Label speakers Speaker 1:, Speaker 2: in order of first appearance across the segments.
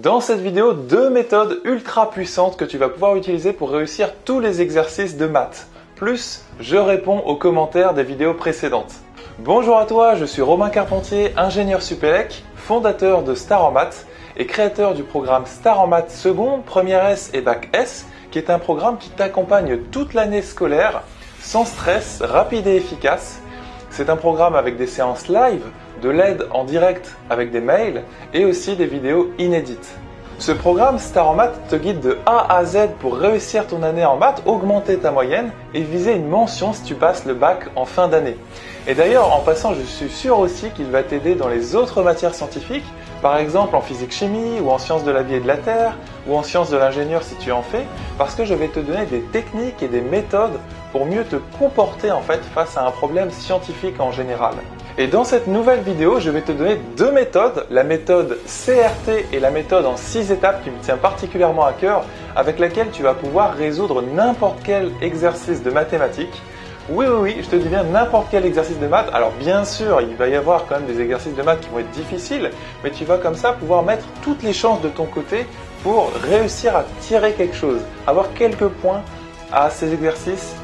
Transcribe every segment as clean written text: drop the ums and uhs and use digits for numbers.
Speaker 1: Dans cette vidéo, deux méthodes ultra puissantes que tu vas pouvoir utiliser pour réussir tous les exercices de maths. Plus, je réponds aux commentaires des vidéos précédentes. Bonjour à toi, je suis Romain Carpentier, ingénieur Supélec, fondateur de Star en Maths et créateur du programme Star en Maths seconde, première S et bac S, qui est un programme qui t'accompagne toute l'année scolaire, sans stress, rapide et efficace. C'est un programme avec des séances live, de l'aide en direct avec des mails et aussi des vidéos inédites. Ce programme Star en Maths te guide de A à Z pour réussir ton année en maths, augmenter ta moyenne et viser une mention si tu passes le bac en fin d'année. Et d'ailleurs, en passant, je suis sûr aussi qu'il va t'aider dans les autres matières scientifiques, par exemple en physique-chimie ou en sciences de la vie et de la terre ou en sciences de l'ingénieur si tu en fais, parce que je vais te donner des techniques et des méthodes pour mieux te comporter en fait face à un problème scientifique en général. Et dans cette nouvelle vidéo, je vais te donner deux méthodes, la méthode CRT et la méthode en 6 étapes qui me tient particulièrement à cœur, avec laquelle tu vas pouvoir résoudre n'importe quel exercice de mathématiques. Oui, je te dis bien n'importe quel exercice de maths. Alors bien sûr, il va y avoir quand même des exercices de maths qui vont être difficiles, mais tu vas comme ça pouvoir mettre toutes les chances de ton côté pour réussir à tirer quelque chose, avoir quelques points à ces exercices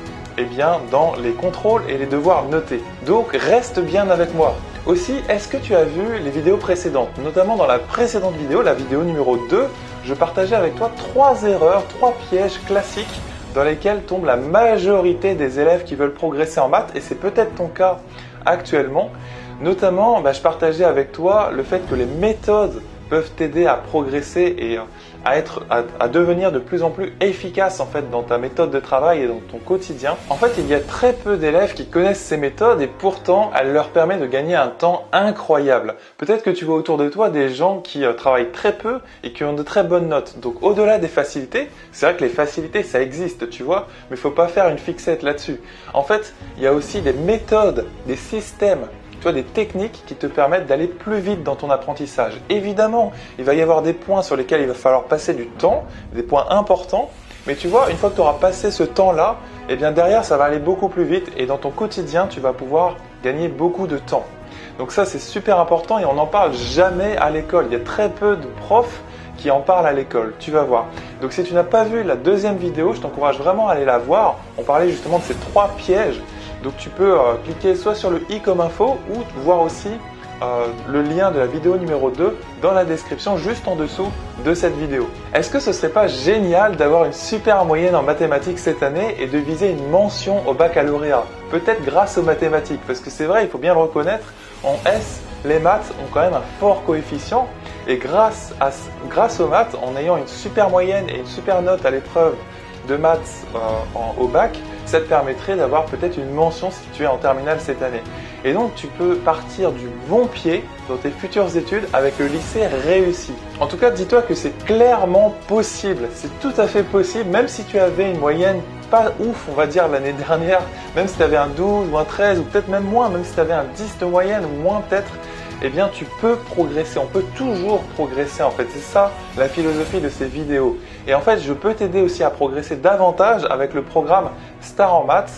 Speaker 1: dans les contrôles et les devoirs notés. Donc reste bien avec moi. Aussi, est-ce que tu as vu les vidéos précédentes? Notamment dans la précédente vidéo, la vidéo numéro 2, je partageais avec toi 3 erreurs, 3 pièges classiques dans lesquels tombe la majorité des élèves qui veulent progresser en maths, et c'est peut-être ton cas actuellement. Notamment, je partageais avec toi le fait que les méthodes peuvent t'aider à progresser et à devenir de plus en plus efficace en fait dans ta méthode de travail et dans ton quotidien. En fait, il y a très peu d'élèves qui connaissent ces méthodes et pourtant, elles leur permettent de gagner un temps incroyable. Peut-être que tu vois autour de toi des gens qui travaillent très peu et qui ont de très bonnes notes. Donc au-delà des facilités, c'est vrai que les facilités ça existe, tu vois, mais il ne faut pas faire une fixette là-dessus. En fait, il y a aussi des méthodes, des systèmes, des techniques qui te permettent d'aller plus vite dans ton apprentissage. Évidemment, il va y avoir des points sur lesquels il va falloir passer du temps, des points importants, mais tu vois, une fois que tu auras passé ce temps-là, derrière, ça va aller beaucoup plus vite et dans ton quotidien, tu vas pouvoir gagner beaucoup de temps. Donc ça, c'est super important et on n'en parle jamais à l'école. Il y a très peu de profs qui en parlent à l'école, tu vas voir. Donc si tu n'as pas vu la deuxième vidéo, je t'encourage vraiment à aller la voir. On parlait justement de ces 3 pièges. Donc tu peux cliquer soit sur le i comme info ou voir aussi le lien de la vidéo numéro 2 dans la description juste en dessous de cette vidéo. Est-ce que ce serait pas génial d'avoir une super moyenne en mathématiques cette année et de viser une mention au baccalauréat? Peut-être grâce aux mathématiques, parce que c'est vrai, il faut bien le reconnaître, en S, les maths ont quand même un fort coefficient et grâce aux maths, en ayant une super moyenne et une super note à l'épreuve de maths au bac, ça te permettrait d'avoir peut-être une mention si tu es en terminale cette année. Et donc tu peux partir du bon pied dans tes futures études avec le lycée réussi. En tout cas, dis-toi que c'est clairement possible, c'est tout à fait possible, même si tu avais une moyenne pas ouf, on va dire l'année dernière, même si tu avais un 12 ou un 13 ou peut-être même moins, même si tu avais un 10 de moyenne ou moins peut-être, tu peux progresser, on peut toujours progresser en fait, c'est ça la philosophie de ces vidéos. Et en fait, je peux t'aider aussi à progresser davantage avec le programme Star en Maths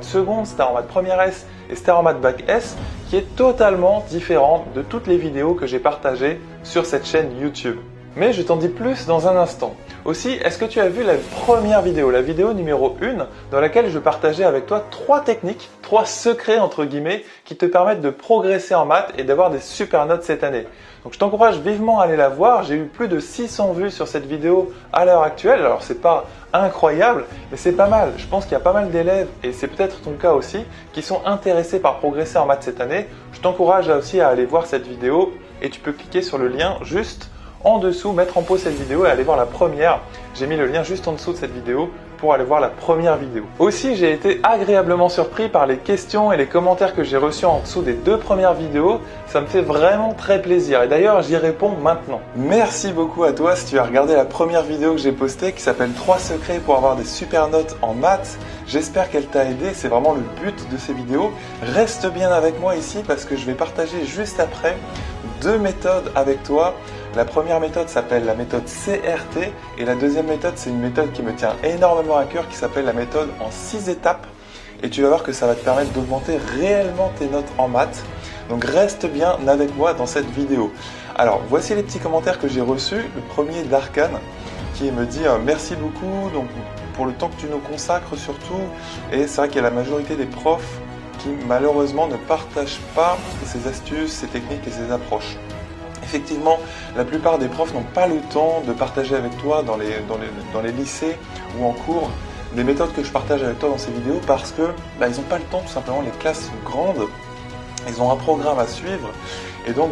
Speaker 1: seconde, Star en Maths première S et Star en Maths bac S, qui est totalement différent de toutes les vidéos que j'ai partagées sur cette chaîne YouTube. Mais je t'en dis plus dans un instant. Aussi, est-ce que tu as vu la première vidéo, la vidéo numéro 1, dans laquelle je partageais avec toi 3 techniques, 3 secrets entre guillemets, qui te permettent de progresser en maths et d'avoir des super notes cette année. Donc je t'encourage vivement à aller la voir, j'ai eu plus de 600 vues sur cette vidéo à l'heure actuelle, alors c'est pas incroyable, mais c'est pas mal. Je pense qu'il y a pas mal d'élèves, et c'est peut-être ton cas aussi, qui sont intéressés par progresser en maths cette année. Je t'encourage aussi à aller voir cette vidéo et tu peux cliquer sur le lien juste en dessous, mettre en pause cette vidéo et aller voir la première. J'ai mis le lien juste en dessous de cette vidéo pour aller voir la première vidéo. Aussi, j'ai été agréablement surpris par les questions et les commentaires que j'ai reçus en dessous des 2 premières vidéos. Ça me fait vraiment très plaisir et d'ailleurs, j'y réponds maintenant. Merci beaucoup à toi si tu as regardé la première vidéo que j'ai postée qui s'appelle 3 secrets pour avoir des super notes en maths. J'espère qu'elle t'a aidé, c'est vraiment le but de ces vidéos. Reste bien avec moi ici parce que je vais partager juste après 2 méthodes avec toi. La première méthode s'appelle la méthode CRT et la deuxième méthode, c'est une méthode qui me tient énormément à cœur qui s'appelle la méthode en 6 étapes. Et tu vas voir que ça va te permettre d'augmenter réellement tes notes en maths. Donc reste bien avec moi dans cette vidéo. Alors, voici les petits commentaires que j'ai reçus. Le premier d'Arkane qui me dit merci beaucoup donc, pour le temps que tu nous consacres surtout. Et c'est vrai qu'il y a la majorité des profs qui malheureusement ne partagent pas ces astuces, ces techniques et ces approches. Effectivement, la plupart des profs n'ont pas le temps de partager avec toi dans les lycées ou en cours des méthodes que je partage avec toi dans ces vidéos parce que ils n'ont pas le temps, tout simplement. Les classes sont grandes, ils ont un programme à suivre et donc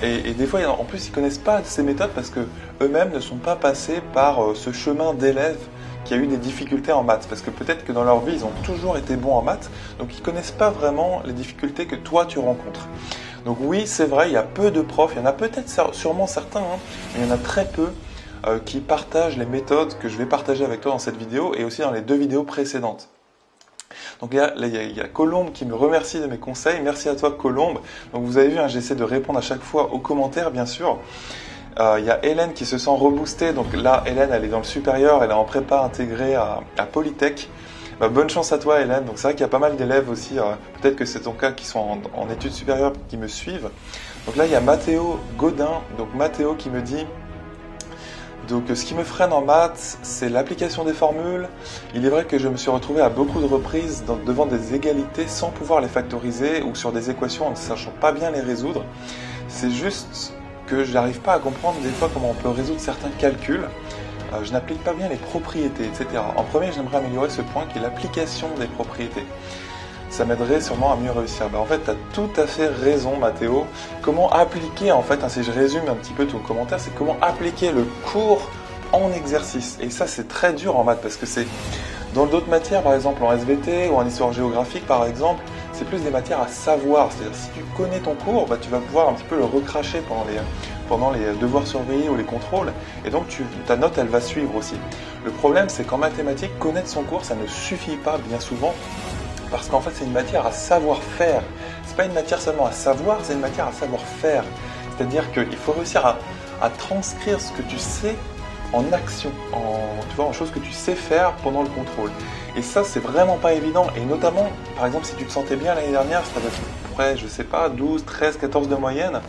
Speaker 1: et des fois en plus ils connaissent pas ces méthodes parce que eux-mêmes ne sont pas passés par ce chemin d'élèves qui a eu des difficultés en maths, parce que peut-être que dans leur vie ils ont toujours été bons en maths, donc ils connaissent pas vraiment les difficultés que toi tu rencontres. Donc oui, c'est vrai, il y a peu de profs, il y en a peut-être sûrement certains, mais il y en a très peu qui partagent les méthodes que je vais partager avec toi dans cette vidéo et aussi dans les 2 vidéos précédentes. Donc là, il y a Colombe qui me remercie de mes conseils. Merci à toi Colombe. Donc vous avez vu, j'essaie de répondre à chaque fois aux commentaires bien sûr. Il y a Hélène qui se sent reboostée. Donc là, Hélène, elle est dans le supérieur, elle est en prépa intégrée à Polytech. Bonne chance à toi Hélène. Donc c'est vrai qu'il y a pas mal d'élèves aussi, peut-être que c'est ton cas, qui sont en études supérieures qui me suivent. Donc là, il y a Mathéo Godin. Donc Mathéo qui me dit... Donc ce qui me freine en maths, c'est l'application des formules. Il est vrai que je me suis retrouvé à beaucoup de reprises devant des égalités sans pouvoir les factoriser ou sur des équations en ne sachant pas bien les résoudre. C'est juste que je n'arrive pas à comprendre des fois comment on peut résoudre certains calculs. Je n'applique pas bien les propriétés, etc. En premier, j'aimerais améliorer ce point qui est l'application des propriétés. Ça m'aiderait sûrement à mieux réussir. En fait, tu as tout à fait raison, Mathéo. Comment appliquer, en fait, si je résume un petit peu ton commentaire, c'est comment appliquer le cours en exercice. Et ça, c'est très dur en maths parce que c'est dans d'autres matières, par exemple en SVT ou en histoire géographique, par exemple, c'est plus des matières à savoir. C'est-à-dire, si tu connais ton cours, tu vas pouvoir un petit peu le recracher pendant les devoirs surveillés ou les contrôles. Et donc, ta note, elle va suivre aussi. Le problème, c'est qu'en mathématiques, connaître son cours, ça ne suffit pas bien souvent. Parce qu'en fait, c'est une matière à savoir-faire. C'est pas une matière seulement à savoir, c'est une matière à savoir-faire. C'est-à-dire qu'il faut réussir à transcrire ce que tu sais en action, en choses que tu sais faire pendant le contrôle. Et ça, c'est vraiment pas évident. Et notamment, par exemple, si tu te sentais bien l'année dernière, ça va être près, je sais pas, 12, 13, 14 de moyenne.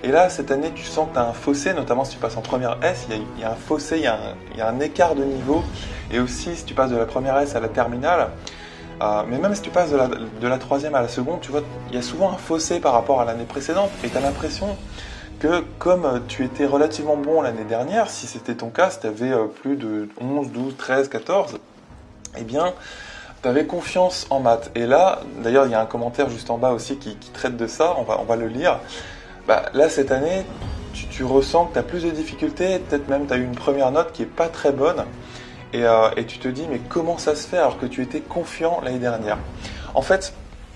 Speaker 1: Et là, cette année, tu sens que tu as un fossé, notamment si tu passes en première S, il y a un fossé, il y a un écart de niveau. Et aussi, si tu passes de la première S à la terminale, mais même si tu passes de la troisième à la seconde, tu vois, il y a souvent un fossé par rapport à l'année précédente et tu as l'impression que comme tu étais relativement bon l'année dernière, si c'était ton cas, si tu avais plus de 11, 12, 13, 14, eh bien, tu avais confiance en maths. Et là, d'ailleurs, il y a un commentaire juste en bas aussi qui traite de ça, on va le lire. Là, cette année, tu ressens que tu as plus de difficultés, peut-être même tu as eu une première note qui n'est pas très bonne. Et tu te dis, mais comment ça se fait alors que tu étais confiant l'année dernière? En fait,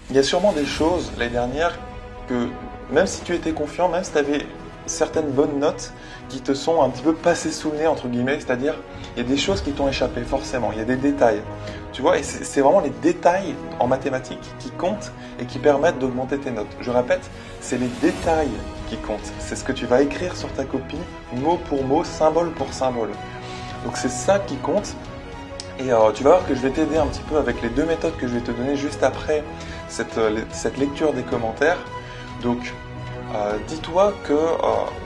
Speaker 1: il y a sûrement des choses l'année dernière que, même si tu étais confiant, même si tu avais certaines bonnes notes qui te sont un petit peu passées sous le nez, entre guillemets, c'est-à-dire, il y a des choses qui t'ont échappé, forcément, il y a des détails. Tu vois, et c'est vraiment les détails en mathématiques qui comptent et qui permettent d'augmenter tes notes. Je répète, c'est les détails qui comptent. C'est ce que tu vas écrire sur ta copie, mot pour mot, symbole pour symbole. Donc c'est ça qui compte et tu vas voir que je vais t'aider un petit peu avec les 2 méthodes que je vais te donner juste après cette lecture des commentaires. Donc dis-toi que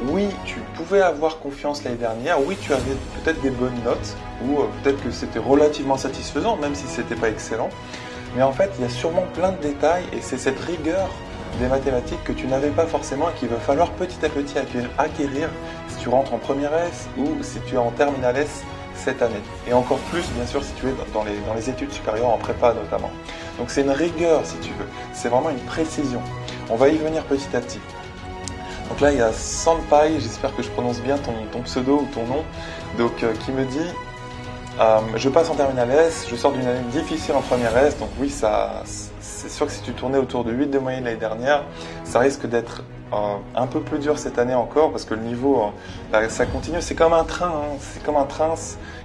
Speaker 1: oui, tu pouvais avoir confiance l'année dernière, oui, tu avais peut-être des bonnes notes ou peut-être que c'était relativement satisfaisant même si c'était pas excellent. Mais en fait, il y a sûrement plein de détails et c'est cette rigueur des mathématiques que tu n'avais pas forcément et qu'il va falloir petit à petit acquérir si tu rentres en première S ou si tu es en terminale S cette année. Et encore plus, bien sûr, si tu es dans les études supérieures, en prépa notamment. Donc c'est une rigueur, si tu veux. C'est vraiment une précision. On va y venir petit à petit. Donc là, il y a Sanpai, j'espère que je prononce bien ton pseudo ou ton nom, donc qui me dit je passe en terminale S, je sors d'une année difficile en première S, donc oui, c'est sûr que si tu tournais autour de 8 de moyenne l'année dernière, ça risque d'être un peu plus dur cette année encore, parce que le niveau, ça continue, c'est comme un train, c'est comme un train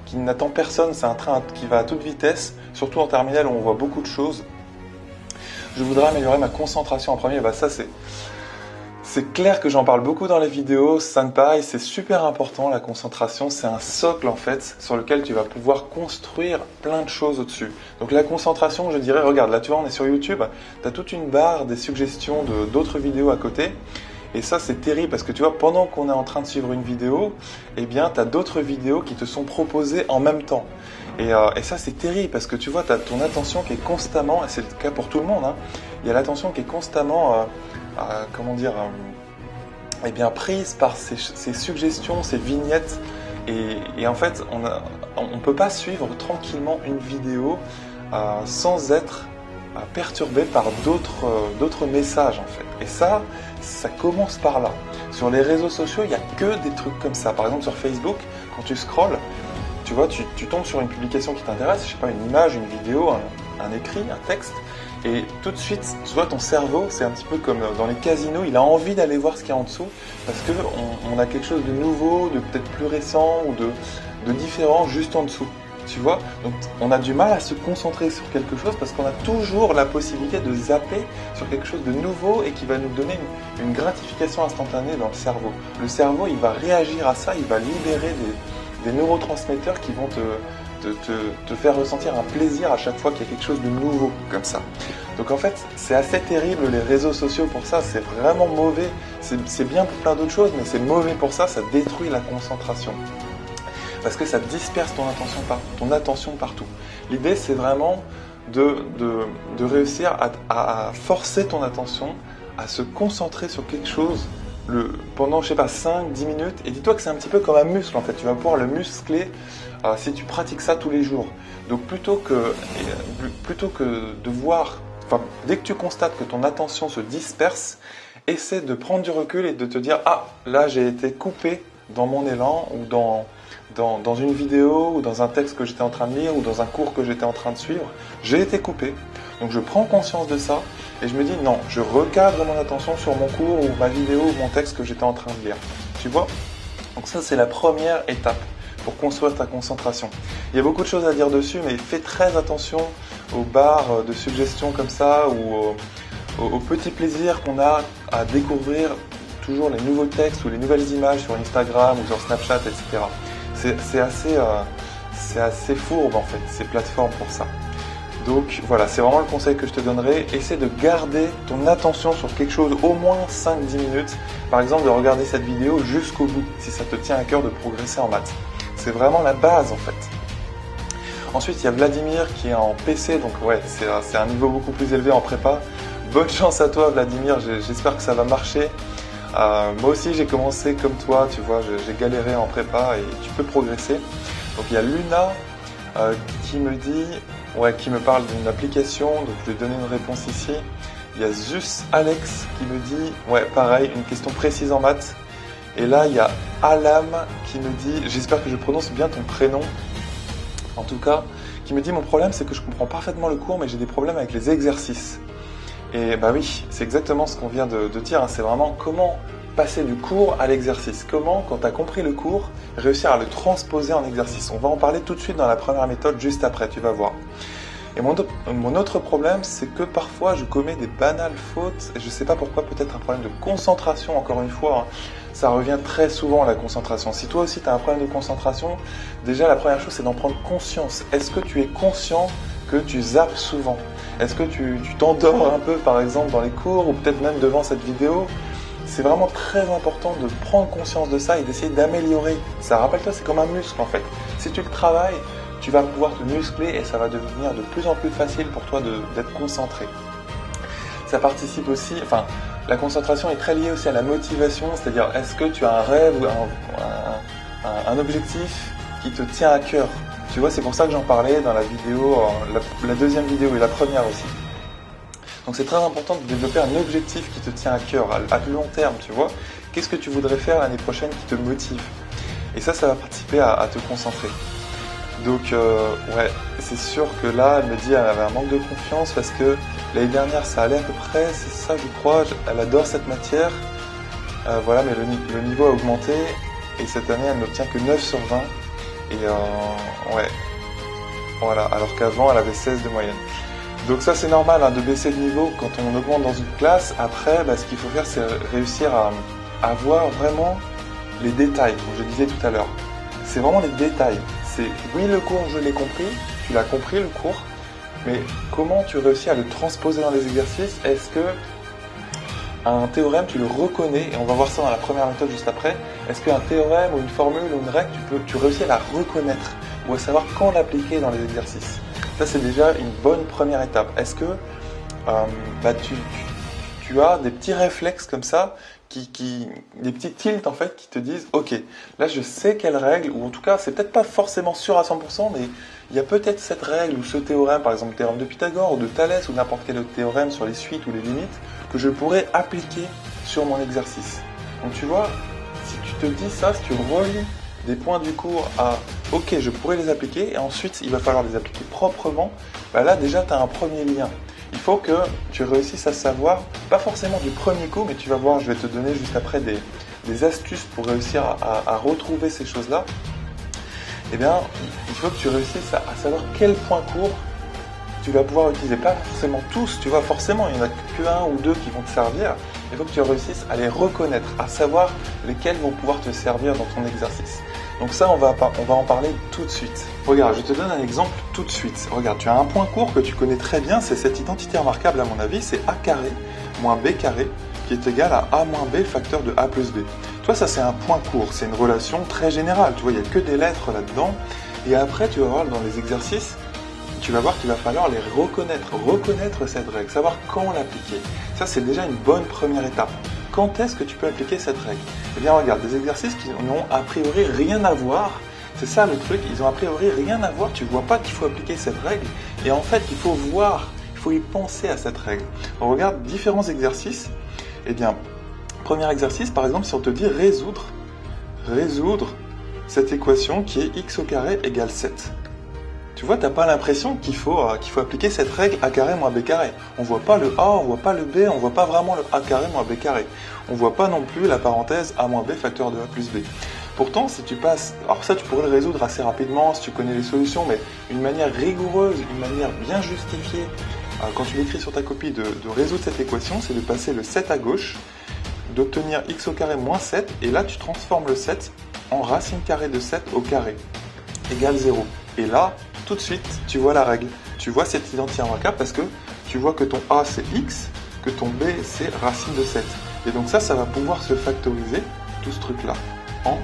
Speaker 1: qui n'attend personne, c'est un train qui va à toute vitesse, surtout en terminale où on voit beaucoup de choses. Je voudrais améliorer ma concentration en premier, ça c'est clair que j'en parle beaucoup dans les vidéos, Sanpai, c'est super important la concentration, c'est un socle en fait sur lequel tu vas pouvoir construire plein de choses au-dessus. Donc la concentration, je dirais, regarde, là tu vois on est sur YouTube, tu as toute une barre des suggestions d'autres vidéos à côté, Et ça, c'est terrible parce que tu vois, pendant qu'on est en train de suivre une vidéo, eh bien, tu as d'autres vidéos qui te sont proposées en même temps. Et ça, c'est terrible parce que tu vois, tu as ton attention qui est constamment, et c'est le cas pour tout le monde, hein, il y a l'attention qui est constamment, comment dire, eh bien, prise par ces suggestions, ces vignettes. Et en fait, on ne peut pas suivre tranquillement une vidéo sans être perturbé par d'autres messages en fait. Et ça commence par là. Sur les réseaux sociaux, il n'y a que des trucs comme ça. Par exemple sur Facebook, quand tu scrolles, tu vois, tu tombes sur une publication qui t'intéresse, je sais pas, une image, une vidéo, un écrit, un texte, et tout de suite, tu vois, ton cerveau, c'est un petit peu comme dans les casinos, il a envie d'aller voir ce qu'il y a en dessous, parce qu'on a quelque chose de nouveau, de peut-être plus récent, ou de différent juste en dessous. Tu vois, donc on a du mal à se concentrer sur quelque chose parce qu'on a toujours la possibilité de zapper sur quelque chose de nouveau et qui va nous donner une gratification instantanée dans le cerveau. Le cerveau, il va réagir à ça, il va libérer des neurotransmetteurs qui vont te faire ressentir un plaisir à chaque fois qu'il y a quelque chose de nouveau comme ça. Donc en fait, c'est assez terrible les réseaux sociaux pour ça, c'est vraiment mauvais. C'est bien pour plein d'autres choses, mais c'est mauvais pour ça, ça détruit la concentration. Parce que ça disperse ton attention partout. L'idée, c'est vraiment de réussir à forcer ton attention à se concentrer sur quelque chose pendant, je sais pas, 5-10 minutes. Et dis-toi que c'est un petit peu comme un muscle, en fait. Tu vas pouvoir le muscler si tu pratiques ça tous les jours. Donc plutôt que de voir, enfin, dès que tu constates que ton attention se disperse, essaie de prendre du recul et de te dire « Ah, là, j'ai été coupé dans mon élan ou dans une vidéo ou dans un texte que j'étais en train de lire ou dans un cours que j'étais en train de suivre, j'ai été coupé. Donc je prends conscience de ça et je me dis non, je recadre mon attention sur mon cours ou ma vidéo ou mon texte que j'étais en train de lire. Tu vois? Donc ça, c'est la première étape pour construire ta concentration. Il y a beaucoup de choses à dire dessus, mais fais très attention aux barres de suggestions comme ça ou aux petits plaisirs qu'on a à découvrir toujours les nouveaux textes ou les nouvelles images sur Instagram ou sur Snapchat, etc. C'est assez fourbe en fait, ces plateformes pour ça. Donc voilà, c'est vraiment le conseil que je te donnerai. Essaie de garder ton attention sur quelque chose au moins 5-10 minutes. Par exemple, de regarder cette vidéo jusqu'au bout, si ça te tient à cœur de progresser en maths. C'est vraiment la base en fait. Ensuite, il y a Vladimir qui est en PC, donc ouais, c'est un niveau beaucoup plus élevé en prépa. Bonne chance à toi Vladimir, j'espère que ça va marcher. Moi aussi j'ai commencé comme toi, tu vois, j'ai galéré en prépa et tu peux progresser. Donc il y a Luna qui me parle d'une application, donc je vais donner une réponse ici. Il y a Zeus Alex qui me dit, ouais pareil, une question précise en maths. Et là il y a Alam qui me dit, j'espère que je prononce bien ton prénom, en tout cas, qui me dit mon problème c'est que je comprends parfaitement le cours mais j'ai des problèmes avec les exercices. Et bah oui, c'est exactement ce qu'on vient de dire, hein. C'est vraiment comment passer du cours à l'exercice. Comment, quand tu as compris le cours, réussir à le transposer en exercice. On va en parler tout de suite dans la première méthode, juste après, tu vas voir. Et mon autre problème, c'est que parfois je commets des banales fautes, et je ne sais pas pourquoi, peut-être un problème de concentration, encore une fois, hein. Ça revient très souvent à la concentration. Si toi aussi tu as un problème de concentration, déjà la première chose c'est d'en prendre conscience. Est-ce que tu es conscient que tu zappes souvent? Est-ce que tu t'endors un peu par exemple dans les cours ou peut-être même devant cette vidéo? C'est vraiment très important de prendre conscience de ça et d'essayer d'améliorer ça. Rappelle-toi, c'est comme un muscle en fait. Si tu le travailles, tu vas pouvoir te muscler et ça va devenir de plus en plus facile pour toi d'être concentré. Ça participe aussi, enfin, la concentration est très liée aussi à la motivation, c'est-à-dire est-ce que tu as un rêve ou un objectif qui te tient à cœur? Tu vois, c'est pour ça que j'en parlais dans la vidéo, la deuxième vidéo et la première aussi. Donc c'est très important de développer un objectif qui te tient à cœur, à long terme, tu vois. Qu'est-ce que tu voudrais faire l'année prochaine qui te motive? Et ça va participer à te concentrer. Donc ouais, c'est sûr que là, elle me dit qu'elle avait un manque de confiance parce que l'année dernière, ça allait à peu près, c'est ça je crois, elle adore cette matière. Voilà, mais le niveau a augmenté et cette année, elle n'obtient que 9 sur 20. Et ouais, voilà, alors qu'avant, elle avait 16 de moyenne. Donc ça, c'est normal hein, de baisser de niveau quand on augmente dans une classe. Après, ce qu'il faut faire, c'est réussir à voir vraiment les détails, comme je disais tout à l'heure. C'est vraiment les détails. C'est oui, le cours, je l'ai compris, tu l'as compris le cours, mais comment tu réussis à le transposer dans les exercices? Est-ce que un théorème, tu le reconnais, et on va voir ça dans la première méthode juste après. Est-ce qu'un théorème ou une formule ou une règle, tu réussis à la reconnaître ou à savoir quand l'appliquer dans les exercices? Ça, c'est déjà une bonne première étape. Est-ce que tu as des petits réflexes comme ça, des petits tilts en fait, qui te disent ok, là je sais quelle règle, ou en tout cas c'est peut-être pas forcément sûr à 100%, mais il y a peut-être cette règle ou ce théorème, par exemple le théorème de Pythagore ou de Thalès ou n'importe quel autre théorème sur les suites ou les limites, que je pourrais appliquer sur mon exercice. Donc tu vois, si tu te dis ça, si tu relis des points du cours à ok, je pourrais les appliquer, et ensuite il va falloir les appliquer proprement, là déjà tu as un premier lien. Il faut que tu réussisses à savoir, pas forcément du premier coup, mais tu vas voir, je vais te donner juste après des astuces pour réussir à retrouver ces choses-là. Eh bien, il faut que tu réussisses à savoir quel point court tu vas pouvoir utiliser. Pas forcément tous, tu vois, forcément, il n'y en a qu'un ou deux qui vont te servir. Il faut que tu réussisses à les reconnaître, à savoir lesquels vont pouvoir te servir dans ton exercice. Donc ça, on va en parler tout de suite. Regarde, je te donne un exemple tout de suite. Regarde, tu as un point court que tu connais très bien, c'est cette identité remarquable à mon avis, c'est a carré moins b carré qui est égal à a moins b facteur de a plus b. Toi, ça c'est un point court, c'est une relation très générale. Tu vois, il n'y a que des lettres là-dedans. Et après, tu vas voir dans les exercices, tu vas voir qu'il va falloir les reconnaître cette règle, savoir quand l'appliquer. Ça, c'est déjà une bonne première étape. Quand est-ce que tu peux appliquer cette règle? Eh bien, regarde, des exercices qui n'ont a priori rien à voir. C'est ça le truc, ils ont a priori rien à voir. Tu ne vois pas qu'il faut appliquer cette règle. Et en fait, il faut voir, il faut y penser à cette règle. On regarde différents exercices. Eh bien, premier exercice, par exemple, si on te dit résoudre cette équation qui est x au carré égale 7. Tu vois, tu n'as pas l'impression qu'il faut appliquer cette règle a carré moins b carré. On ne voit pas le a, on ne voit pas le b, on ne voit pas vraiment le a carré moins b carré. On ne voit pas non plus la parenthèse a moins b facteur de a plus b. Pourtant, si tu passes... Alors ça, tu pourrais le résoudre assez rapidement si tu connais les solutions, mais une manière rigoureuse, une manière bien justifiée, quand tu l'écris sur ta copie, de résoudre cette équation, c'est de passer le 7 à gauche, d'obtenir x au carré moins 7, et là, tu transformes le 7 en racine carrée de 7 au carré, égale 0. Et là, tout de suite, tu vois la règle. Tu vois cette identité remarquable parce que tu vois que ton a, c'est x, que ton b, c'est racine de 7. Et donc ça va pouvoir se factoriser, tout ce truc-là, en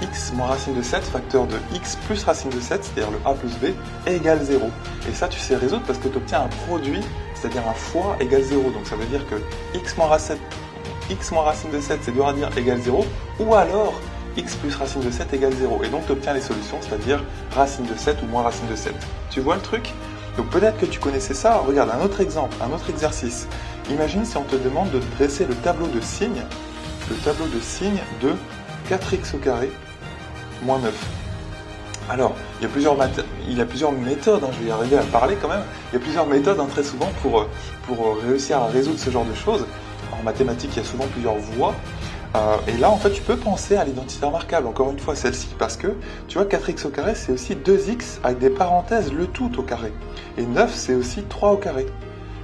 Speaker 1: x moins racine de 7, facteur de x plus racine de 7, c'est-à-dire le a plus b, égale 0. Et ça, tu sais résoudre parce que tu obtiens un produit, c'est-à-dire un fois égale 0. Donc ça veut dire que x moins racine de 7, c'est dur à dire, égale 0, ou alors x plus racine de 7 égale 0. Et donc tu obtiens les solutions, c'est-à-dire racine de 7 ou moins racine de 7. Tu vois le truc? Donc peut-être que tu connaissais ça. Regarde, un autre exemple, un autre exercice. Imagine si on te demande de dresser le tableau de signes de 4x au carré moins 9. Alors, il y a plusieurs méthodes, je vais y arriver à parler quand même. Il y a plusieurs méthodes très souvent pour réussir à résoudre ce genre de choses. En mathématiques, il y a souvent plusieurs voies. Et là, en fait, tu peux penser à l'identité remarquable, encore une fois celle-ci, parce que, tu vois, 4x au carré, c'est aussi 2x avec des parenthèses, le tout au carré. Et 9, c'est aussi 3 au carré.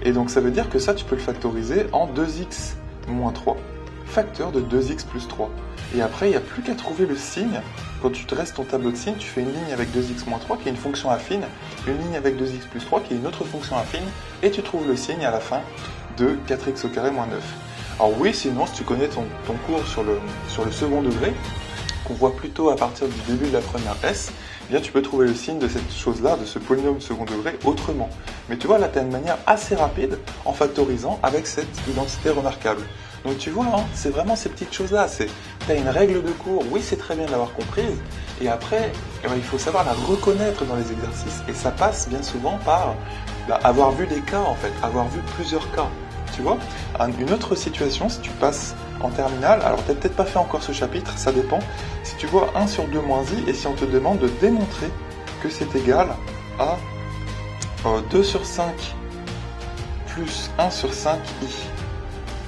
Speaker 1: Et donc, ça veut dire que ça, tu peux le factoriser en 2x moins 3, facteur de 2x plus 3. Et après, il n'y a plus qu'à trouver le signe. Quand tu dresses ton tableau de signes, tu fais une ligne avec 2x moins 3, qui est une fonction affine, une ligne avec 2x plus 3, qui est une autre fonction affine, et tu trouves le signe à la fin de 4x au carré moins 9. Alors oui, sinon, si tu connais ton cours sur le second degré, qu'on voit plutôt à partir du début de la première S, eh bien tu peux trouver le signe de cette chose-là, de ce polynôme second degré, autrement. Mais tu vois, là, tu as une manière assez rapide en factorisant avec cette identité remarquable. Donc tu vois, c'est vraiment ces petites choses-là. Tu as une règle de cours, oui, c'est très bien de l'avoir comprise, et après, il faut savoir la reconnaître dans les exercices. Et ça passe bien souvent par avoir vu des cas, en fait, avoir vu plusieurs cas. Tu vois, une autre situation, si tu passes en terminale, alors tu n'as peut-être pas fait encore ce chapitre, ça dépend, si tu vois 1 sur 2 moins i, et si on te demande de démontrer que c'est égal à 2 sur 5 plus 1 sur 5 i.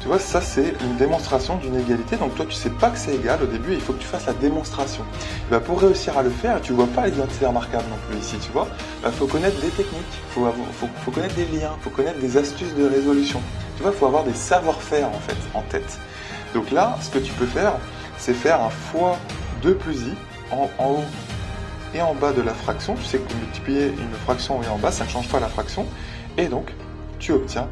Speaker 1: Tu vois, ça c'est une démonstration d'une égalité, donc toi tu sais pas que c'est égal au début, il faut que tu fasses la démonstration. Et pour réussir à le faire, tu vois pas l'identité remarquable non plus ici, tu vois, faut connaître des techniques, faut connaître des liens, faut connaître des astuces de résolution. Tu vois, il faut avoir des savoir-faire en fait, en tête. Donc là, ce que tu peux faire, c'est faire un fois 2 plus i en haut et en bas de la fraction. Tu sais que multiplier une fraction en haut et en bas, ça ne change pas la fraction. Et donc, tu obtiens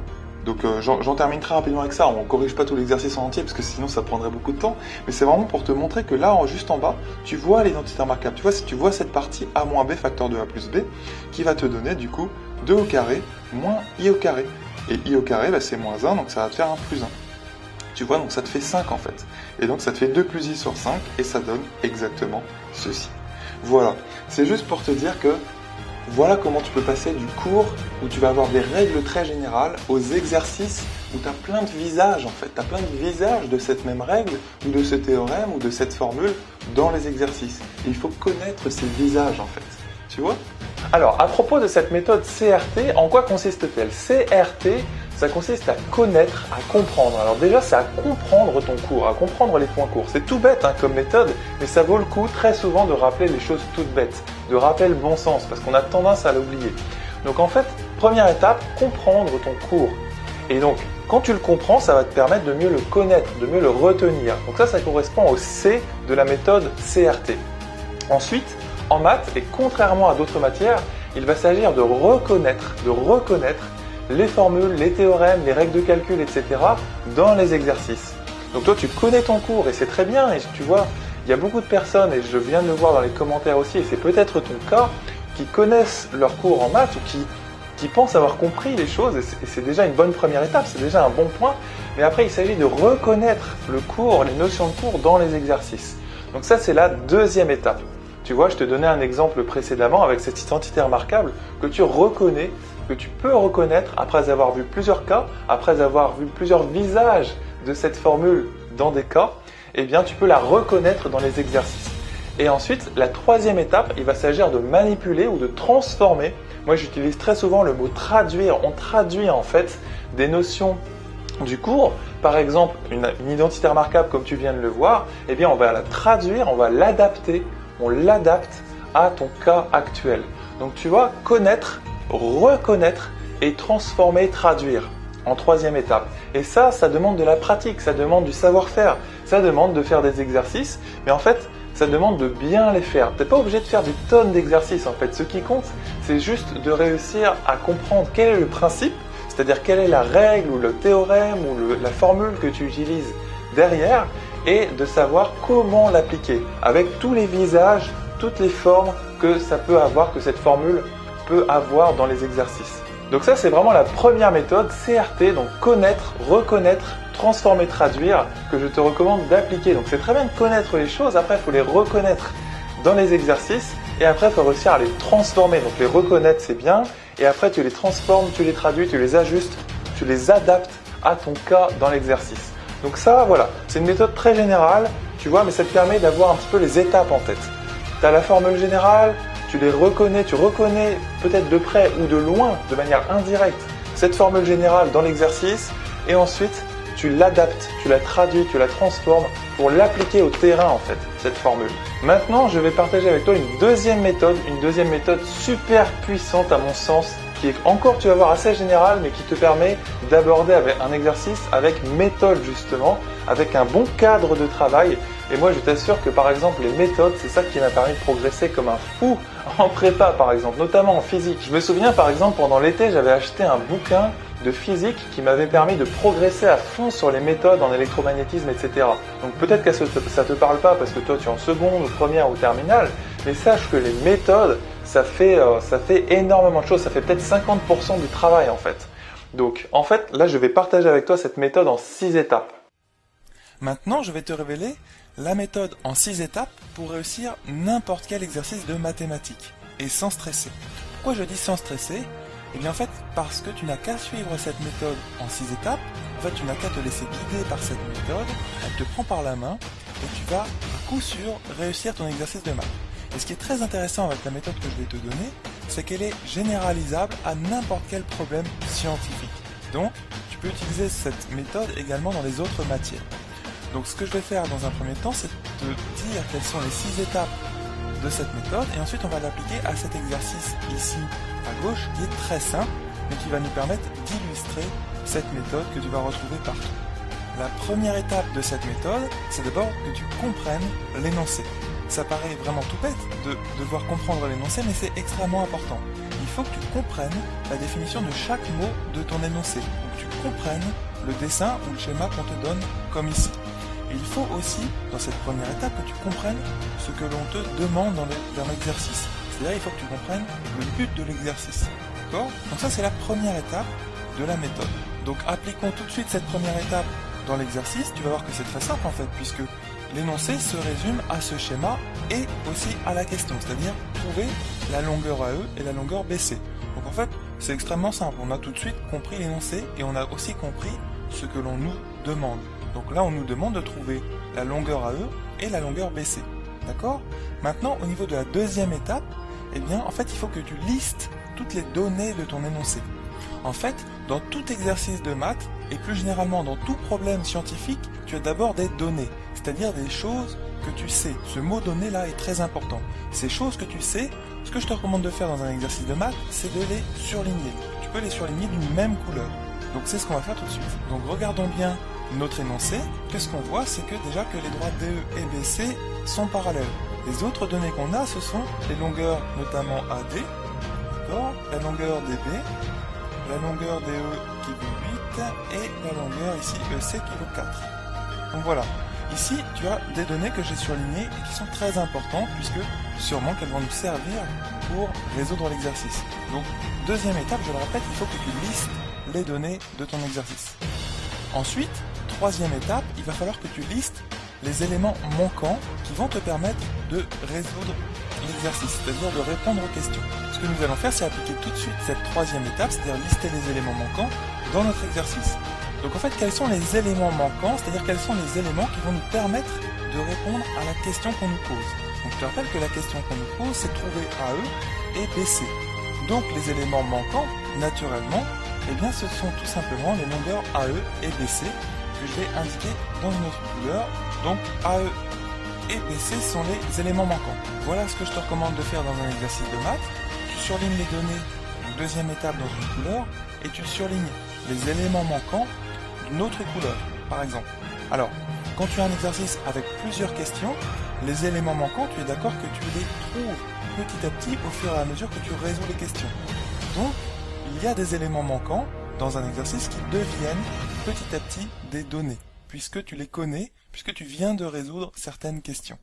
Speaker 1: Donc j'en termine très rapidement avec ça, on ne corrige pas tout l'exercice en entier parce que sinon ça prendrait beaucoup de temps, mais c'est vraiment pour te montrer que là, juste en bas, tu vois l'identité remarquable. Tu vois cette partie a moins b facteur de a plus b qui va te donner du coup 2 au carré moins i au carré. Et i au carré, bah, c'est moins 1, donc ça va te faire 1 plus 1. Tu vois, donc ça te fait 5 en fait. Et donc ça te fait 2 plus i sur 5 et ça donne exactement ceci. Voilà, c'est juste pour te dire que voilà comment tu peux passer du cours où tu vas avoir des règles très générales aux exercices où tu as plein de visages en fait. Tu as plein de visages de cette même règle ou de ce théorème ou de cette formule dans les exercices. Et il faut connaître ces visages en fait. Tu vois ? Alors, à propos de cette méthode CRT, en quoi consiste-t-elle ? CRT, ça consiste à connaître, à comprendre. Alors déjà, c'est à comprendre ton cours, à comprendre les points courts. C'est tout bête hein, comme méthode, mais ça vaut le coup très souvent de rappeler les choses toutes bêtes, de rappeler le bon sens, parce qu'on a tendance à l'oublier. Donc en fait, première étape, comprendre ton cours. Et donc, quand tu le comprends, ça va te permettre de mieux le connaître, de mieux le retenir. Donc ça correspond au C de la méthode CRT. Ensuite, en maths, et contrairement à d'autres matières, il va s'agir de reconnaître les formules, les théorèmes, les règles de calcul, etc. dans les exercices. Donc toi, tu connais ton cours et c'est très bien. Et tu vois, il y a beaucoup de personnes, et je viens de le voir dans les commentaires aussi, et c'est peut-être ton cas, qui connaissent leur cours en maths ou qui pensent avoir compris les choses. Et c'est déjà une bonne première étape, c'est déjà un bon point. Mais après, il s'agit de reconnaître le cours, les notions de cours dans les exercices. Donc ça, c'est la deuxième étape. Tu vois, je te donnais un exemple précédemment avec cette identité remarquable que tu reconnais, que tu peux reconnaître après avoir vu plusieurs cas, après avoir vu plusieurs visages de cette formule dans des cas, eh bien tu peux la reconnaître dans les exercices. Et ensuite, la troisième étape, il va s'agir de manipuler ou de transformer. Moi, j'utilise très souvent le mot traduire. On traduit en fait des notions du cours. Par exemple, une identité remarquable comme tu viens de le voir, eh bien on va la traduire, on va l'adapter. On l'adapte à ton cas actuel. Donc tu vois, connaître, reconnaître et transformer, traduire en troisième étape. Et ça demande de la pratique, ça demande du savoir-faire, ça demande de faire des exercices, mais en fait, ça demande de bien les faire. Tu n'es pas obligé de faire des tonnes d'exercices en fait. Ce qui compte, c'est juste de réussir à comprendre quel est le principe, c'est-à-dire quelle est la règle ou le théorème ou la formule que tu utilises derrière, et de savoir comment l'appliquer avec tous les visages, toutes les formes que ça peut avoir, que cette formule peut avoir dans les exercices. Donc ça, c'est vraiment la première méthode, CRT, donc connaître, reconnaître, transformer, traduire, que je te recommande d'appliquer. Donc c'est très bien de connaître les choses, après il faut les reconnaître dans les exercices, et après il faut réussir à les transformer. Donc les reconnaître, c'est bien, et après tu les transformes, tu les traduis, tu les ajustes, tu les adaptes à ton cas dans l'exercice. Donc ça, voilà, c'est une méthode très générale, tu vois, mais ça te permet d'avoir un petit peu les étapes en tête. Tu as la formule générale, tu les reconnais, tu reconnais peut-être de près ou de loin, de manière indirecte, cette formule générale dans l'exercice, et ensuite tu l'adaptes, tu la traduis, tu la transformes pour l'appliquer au terrain en fait, cette formule. Maintenant, je vais partager avec toi une deuxième méthode super puissante à mon sens, qui est encore, tu vas voir, assez général, mais qui te permet d'aborder un exercice avec méthode justement, avec un bon cadre de travail. Et moi, je t'assure que par exemple, les méthodes, c'est ça qui m'a permis de progresser comme un fou en prépa par exemple, notamment en physique. Je me souviens par exemple, pendant l'été, j'avais acheté un bouquin de physique qui m'avait permis de progresser à fond sur les méthodes en électromagnétisme, etc. Donc peut-être que ça te parle pas parce que toi tu es en seconde, première ou terminale, mais sache que les méthodes, ça fait énormément de choses, ça fait peut-être 50% du travail en fait. Donc en fait, là je vais partager avec toi cette méthode en 6 étapes. Maintenant, je vais te révéler la méthode en 6 étapes pour réussir n'importe quel exercice de mathématiques et sans stresser. Pourquoi je dis sans stresser ? Eh bien en fait, parce que tu n'as qu'à suivre cette méthode en 6 étapes, en fait tu n'as qu'à te laisser guider par cette méthode, elle te prend par la main et tu vas à coup sûr réussir ton exercice de maths. Et ce qui est très intéressant avec la méthode que je vais te donner, c'est qu'elle est généralisable à n'importe quel problème scientifique. Donc, tu peux utiliser cette méthode également dans les autres matières. Donc ce que je vais faire dans un premier temps, c'est de dire quelles sont les 6 étapes de cette méthode, et ensuite on va l'appliquer à cet exercice ici à gauche, qui est très simple, mais qui va nous permettre d'illustrer cette méthode que tu vas retrouver partout. La première étape de cette méthode, c'est d'abord que tu comprennes l'énoncé. ça paraît vraiment tout bête de devoir comprendre l'énoncé, mais c'est extrêmement important. Il faut que tu comprennes la définition de chaque mot de ton énoncé. Donc tu comprennes le dessin ou le schéma qu'on te donne comme ici. Et il faut aussi, dans cette première étape, que tu comprennes ce que l'on te demande dans l'exercice. C'est-à-dire il faut que tu comprennes le but de l'exercice. D'accord? Donc ça c'est la première étape de la méthode. Donc appliquons tout de suite cette première étape dans l'exercice. Tu vas voir que c'est très simple en fait, puisque l'énoncé se résume à ce schéma et aussi à la question, c'est-à-dire trouver la longueur AE et la longueur BC. Donc en fait, c'est extrêmement simple. On a tout de suite compris l'énoncé et on a aussi compris ce que l'on nous demande. Donc là, on nous demande de trouver la longueur AE et la longueur BC. D'accord? Maintenant, au niveau de la deuxième étape, eh bien, en fait, il faut que tu listes toutes les données de ton énoncé. En fait, dans tout exercice de maths, et plus généralement dans tout problème scientifique, tu as d'abord des données, c'est-à-dire des choses que tu sais. Ce mot données là est très important. Ces choses que tu sais, ce que je te recommande de faire dans un exercice de maths, c'est de les surligner. Tu peux les surligner d'une même couleur. Donc c'est ce qu'on va faire tout de suite. Donc regardons bien notre énoncé. Qu'est-ce qu'on voit? C'est que déjà que les droites DE et BC sont parallèles. Les autres données qu'on a, ce sont les longueurs, notamment AD, d'accord, la longueur DB, la longueur DE qui vaut 8 et la longueur ici EC qui vaut 4. Donc voilà, ici tu as des données que j'ai surlignées et qui sont très importantes puisque sûrement qu'elles vont nous servir pour résoudre l'exercice. Donc deuxième étape, je le répète, il faut que tu listes les données de ton exercice. Ensuite, troisième étape, il va falloir que tu listes les éléments manquants qui vont te permettre de résoudre l'exercice, c'est-à-dire de répondre aux questions. Ce que nous allons faire, c'est appliquer tout de suite cette troisième étape, c'est-à-dire lister les éléments manquants dans notre exercice. Donc en fait, quels sont les éléments manquants, c'est-à-dire quels sont les éléments qui vont nous permettre de répondre à la question qu'on nous pose. Donc je te rappelle que la question qu'on nous pose, c'est de trouver AE et BC. Donc les éléments manquants, naturellement, eh bien ce sont tout simplement les longueurs AE et BC que je vais indiquer dans une autre couleur. Donc AE et BC sont les éléments manquants. Voilà ce que je te recommande de faire dans un exercice de maths. Tu surlignes les données, deuxième étape dans une couleur, et tu surlignes les éléments manquants d'une autre couleur, par exemple. Alors, quand tu as un exercice avec plusieurs questions, les éléments manquants, tu es d'accord que tu les trouves petit à petit au fur et à mesure que tu résous les questions. Donc, il y a des éléments manquants dans un exercice qui deviennent petit à petit des données, puisque tu les connais, puisque tu viens de résoudre certaines questions.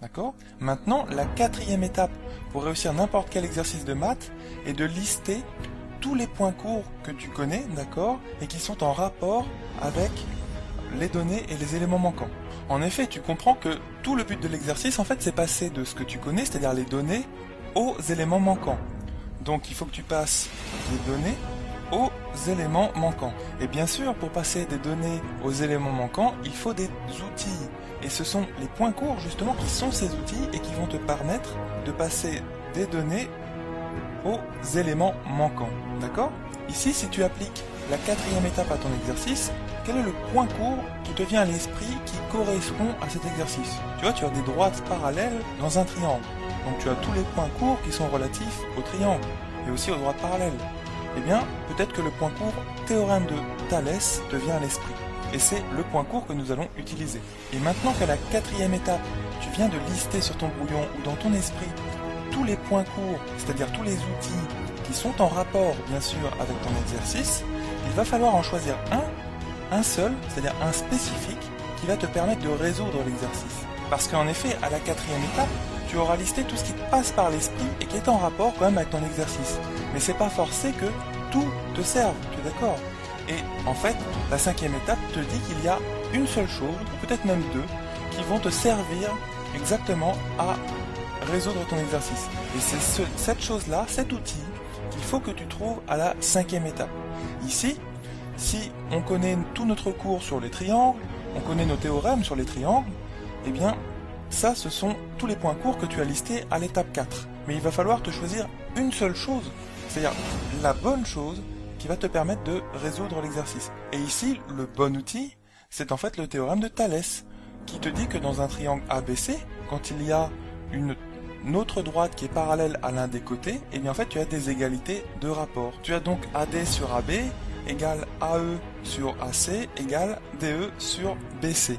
Speaker 1: D'accord? Maintenant, la quatrième étape pour réussir n'importe quel exercice de maths est de lister tous les points courts que tu connais, d'accord, et qui sont en rapport avec les données et les éléments manquants. En effet, tu comprends que tout le but de l'exercice, en fait, c'est passer de ce que tu connais, c'est-à-dire les données, aux éléments manquants. Donc, il faut que tu passes des données aux éléments manquants. Et bien sûr, pour passer des données aux éléments manquants, il faut des outils. Et ce sont les points courts, justement, qui sont ces outils et qui vont te permettre de passer des données aux éléments manquants. D'accord? Ici, si tu appliques la quatrième étape à ton exercice, quel est le point court qui te vient à l'esprit qui correspond à cet exercice? Tu vois, tu as des droites parallèles dans un triangle. Donc tu as tous les points courts qui sont relatifs au triangle et aussi aux droites parallèles. Eh bien, peut-être que le point court théorème de Thalès te vient à l'esprit. Et c'est le point court que nous allons utiliser. Et maintenant qu'à la quatrième étape, tu viens de lister sur ton brouillon ou dans ton esprit tous les points courts, c'est-à-dire tous les outils qui sont en rapport, bien sûr, avec ton exercice, il va falloir en choisir un seul, c'est-à-dire un spécifique, qui va te permettre de résoudre l'exercice. Parce qu'en effet, à la quatrième étape, tu auras listé tout ce qui te passe par l'esprit et qui est en rapport quand même avec ton exercice. Mais c'est pas forcé que tout te serve, tu es d'accord? Et en fait, la cinquième étape te dit qu'il y a une seule chose, peut-être même deux, qui vont te servir exactement à résoudre ton exercice. Et c'est cette chose-là, cet outil, qu'il faut que tu trouves à la cinquième étape. Ici, si on connaît tout notre cours sur les triangles, on connaît nos théorèmes sur les triangles, eh bien, ça, ce sont tous les points courts que tu as listés à l'étape 4. Mais il va falloir te choisir une seule chose, c'est-à-dire la bonne chose qui va te permettre de résoudre l'exercice. Et ici, le bon outil, c'est en fait le théorème de Thalès, qui te dit que dans un triangle ABC, quand il y a une autre droite qui est parallèle à l'un des côtés, et bien en fait tu as des égalités de rapport. Tu as donc AD sur AB égale AE sur AC égale DE sur BC.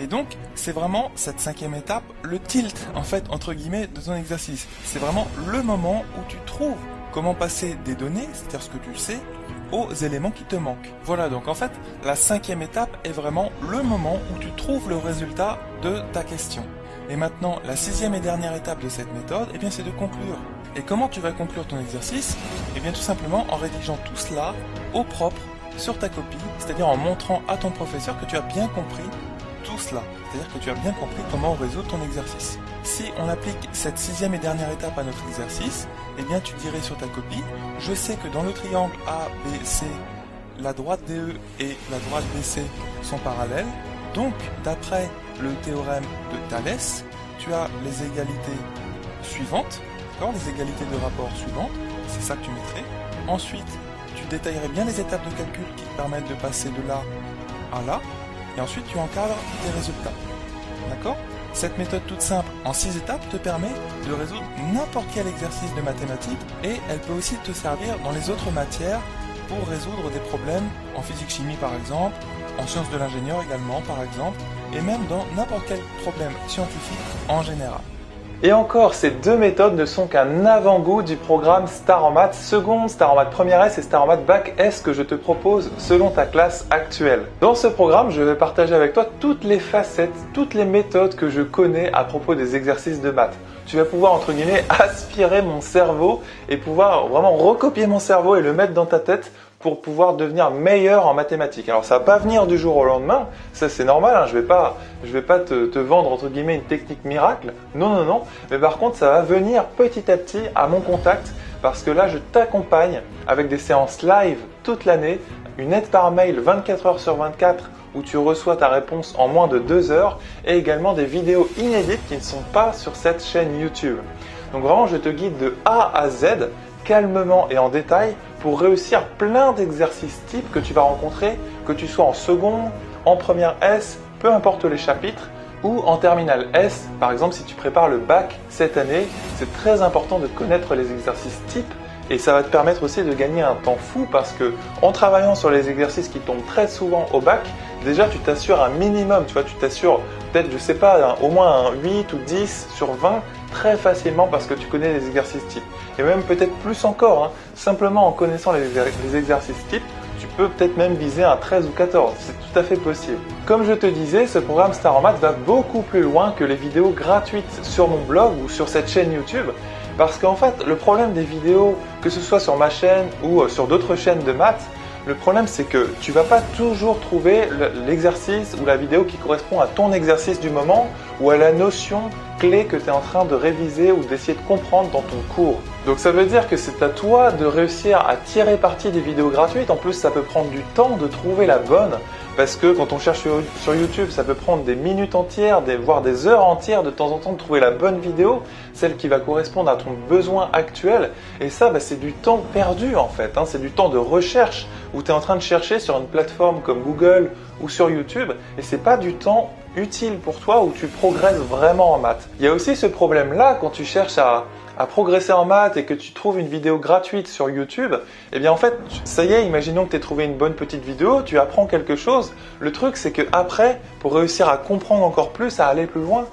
Speaker 1: Et donc, c'est vraiment cette 5e étape, le tilt, en fait, entre guillemets, de ton exercice. C'est vraiment le moment où tu trouves comment passer des données, c'est-à-dire ce que tu sais, aux éléments qui te manquent. Voilà, donc en fait, la 5e étape est vraiment le moment où tu trouves le résultat de ta question. Et maintenant, la 6e et dernière étape de cette méthode, eh bien, c'est de conclure. Et comment tu vas conclure ton exercice? Eh bien, tout simplement en rédigeant tout cela au propre sur ta copie, c'est-à-dire en montrant à ton professeur que tu as bien compris tout cela, c'est-à-dire que tu as bien compris comment résoudre ton exercice. Si on applique cette 6e et dernière étape à notre exercice, eh bien tu dirais sur ta copie, je sais que dans le triangle ABC, la droite DE et la droite BC sont parallèles, donc d'après le théorème de Thalès, tu as les égalités suivantes, d'accord, les égalités de rapport suivantes, c'est ça que tu mettrais. Ensuite, tu détaillerais bien les étapes de calcul qui te permettent de passer de là à là, et ensuite tu encadres tes résultats. D'accord? Cette méthode toute simple en 6 étapes te permet de résoudre n'importe quel exercice de mathématiques et elle peut aussi te servir dans les autres matières pour résoudre des problèmes en physique-chimie par exemple, en sciences de l'ingénieur également par exemple, et même dans n'importe quel problème scientifique en général. Et encore, ces deux méthodes ne sont qu'un avant-goût du programme Star en maths seconde, Star en maths première S et Star en maths bac S que je te propose selon ta classe actuelle. Dans ce programme, je vais partager avec toi toutes les facettes, toutes les méthodes que je connais à propos des exercices de maths. Tu vas pouvoir, entre guillemets, aspirer mon cerveau et pouvoir vraiment recopier mon cerveau et le mettre dans ta tête pour pouvoir devenir meilleur en mathématiques. Alors ça va pas venir du jour au lendemain, ça c'est normal, hein, je vais pas te vendre entre guillemets une technique miracle, non, mais par contre ça va venir petit à petit à mon contact parce que là je t'accompagne avec des séances live toute l'année, une aide par mail 24 heures sur 24 où tu reçois ta réponse en moins de 2 heures et également des vidéos inédites qui ne sont pas sur cette chaîne YouTube. Donc vraiment je te guide de A à Z calmement et en détail pour réussir plein d'exercices types que tu vas rencontrer, que tu sois en seconde, en première S, peu importe les chapitres, ou en terminale S, par exemple si tu prépares le bac cette année, c'est très important de connaître les exercices types et ça va te permettre aussi de gagner un temps fou parce que en travaillant sur les exercices qui tombent très souvent au bac, déjà tu t'assures un minimum, tu vois, tu t'assures peut-être, je sais pas, au moins un 8 ou 10 sur 20 très facilement parce que tu connais les exercices types. Et même peut-être plus encore, hein, simplement en connaissant les exercices types, tu peux peut-être même viser un 13 ou 14, c'est tout à fait possible. Comme je te disais, ce programme Star en maths va beaucoup plus loin que les vidéos gratuites sur mon blog ou sur cette chaîne YouTube. Parce qu'en fait, le problème des vidéos, que ce soit sur ma chaîne ou sur d'autres chaînes de maths, le problème c'est que tu vas pas toujours trouver l'exercice ou la vidéo qui correspond à ton exercice du moment ou à la notion clé que tu es en train de réviser ou d'essayer de comprendre dans ton cours. Donc ça veut dire que c'est à toi de réussir à tirer parti des vidéos gratuites. En plus, ça peut prendre du temps de trouver la bonne parce que quand on cherche sur YouTube, ça peut prendre des minutes entières, voire des heures entières de temps en temps de trouver la bonne vidéo, celle qui va correspondre à ton besoin actuel. Et ça, c'est du temps perdu en fait, hein. C'est du temps de recherche où tu es en train de chercher sur une plateforme comme Google ou sur YouTube et c'est pas du temps utile pour toi où tu progresses vraiment en maths. Il y a aussi ce problème-là quand tu cherches à progresser en maths et que tu trouves une vidéo gratuite sur YouTube, eh bien en fait, ça y est, imaginons que tu aies trouvé une bonne petite vidéo, tu apprends quelque chose. Le truc, c'est que après, pour réussir à comprendre encore plus, à aller plus loin,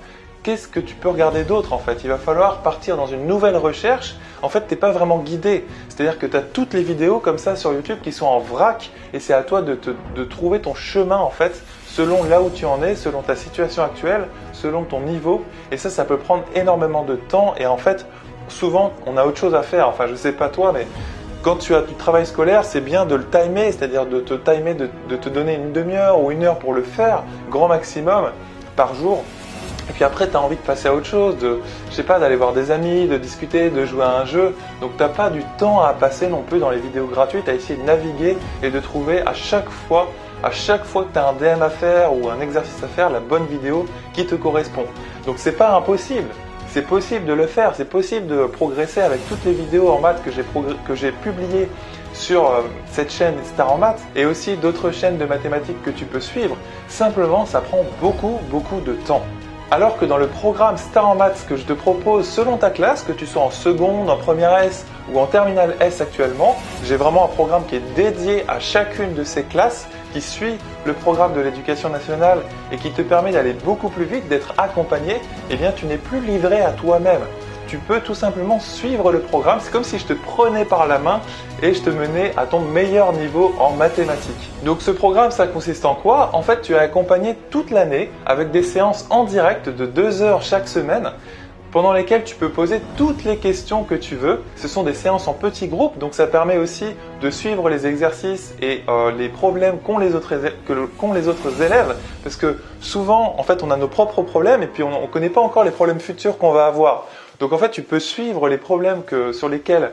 Speaker 1: qu'est-ce que tu peux regarder d'autre en fait? Il va falloir partir dans une nouvelle recherche. En fait, tu n'es pas vraiment guidé. C'est-à-dire que tu as toutes les vidéos comme ça sur YouTube qui sont en vrac et c'est à toi de trouver ton chemin en fait selon là où tu en es, selon ta situation actuelle, selon ton niveau. Et ça peut prendre énormément de temps et en fait, souvent, on a autre chose à faire. Enfin, je sais pas toi, mais quand tu as du travail scolaire, c'est bien de le timer, c'est-à-dire de te timer, de te donner une demi-heure ou 1 heure pour le faire, grand maximum, par jour. Et puis après, tu as envie de passer à autre chose, je sais pas, d'aller voir des amis, de discuter, de jouer à un jeu. Donc tu n'as pas du temps à passer non plus dans les vidéos gratuites, à essayer de naviguer et de trouver à chaque fois que tu as un DM à faire ou un exercice à faire, la bonne vidéo qui te correspond. Donc c'est pas impossible. C'est possible de le faire, c'est possible de progresser avec toutes les vidéos en maths que j'ai publiées sur cette chaîne Star en maths et aussi d'autres chaînes de mathématiques que tu peux suivre. Simplement, ça prend beaucoup de temps. Alors que dans le programme Star en maths que je te propose selon ta classe, que tu sois en seconde, en première S ou en terminale S actuellement, j'ai vraiment un programme qui est dédié à chacune de ces classes qui suit le programme de l'éducation nationale et qui te permet d'aller beaucoup plus vite, d'être accompagné, eh bien tu n'es plus livré à toi-même. Tu peux tout simplement suivre le programme. C'est comme si je te prenais par la main et je te menais à ton meilleur niveau en mathématiques. Donc ce programme, ça consiste en quoi? En fait, tu es accompagné toute l'année avec des séances en direct de 2 heures chaque semaine pendant lesquelles tu peux poser toutes les questions que tu veux. Ce sont des séances en petits groupes, donc ça permet aussi de suivre les exercices et les problèmes qu'ont les autres élèves, parce que souvent, en fait, on a nos propres problèmes et puis on ne connaît pas encore les problèmes futurs qu'on va avoir. Donc en fait, tu peux suivre les problèmes sur lesquels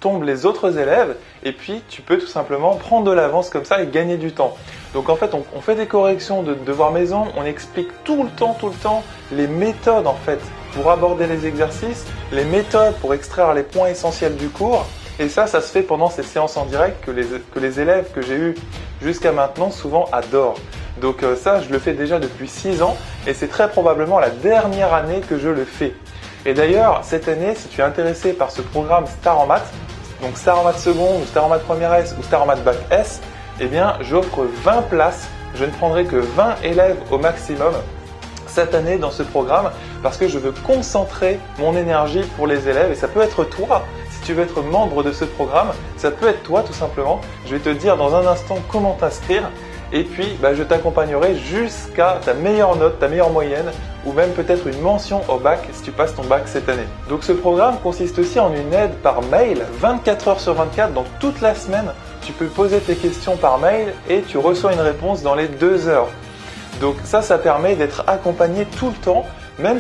Speaker 1: tombent les autres élèves et puis tu peux tout simplement prendre de l'avance comme ça et gagner du temps. Donc en fait, on fait des corrections de devoirs maison, on explique tout le temps les méthodes en fait pour aborder les exercices, les méthodes pour extraire les points essentiels du cours. Et ça se fait pendant ces séances en direct que les élèves que j'ai eus jusqu'à maintenant souvent adorent. Donc ça, je le fais déjà depuis 6 ans et c'est très probablement la dernière année que je le fais. Et d'ailleurs, cette année, si tu es intéressé par ce programme Star en maths, donc Star en maths seconde, ou Star en maths première S, ou Star en maths bac S, eh bien, j'offre 20 places. Je ne prendrai que 20 élèves au maximum cette année dans ce programme parce que je veux concentrer mon énergie pour les élèves et ça peut être toi. Si tu veux être membre de ce programme, ça peut être toi tout simplement. Je vais te dire dans un instant comment t'inscrire et puis je t'accompagnerai jusqu'à ta meilleure note, ta meilleure moyenne ou même peut-être une mention au bac si tu passes ton bac cette année. Donc ce programme consiste aussi en une aide par mail 24 heures sur 24, donc toute la semaine. Tu peux poser tes questions par mail et tu reçois une réponse dans les 2 heures. Donc ça permet d'être accompagné tout le temps, même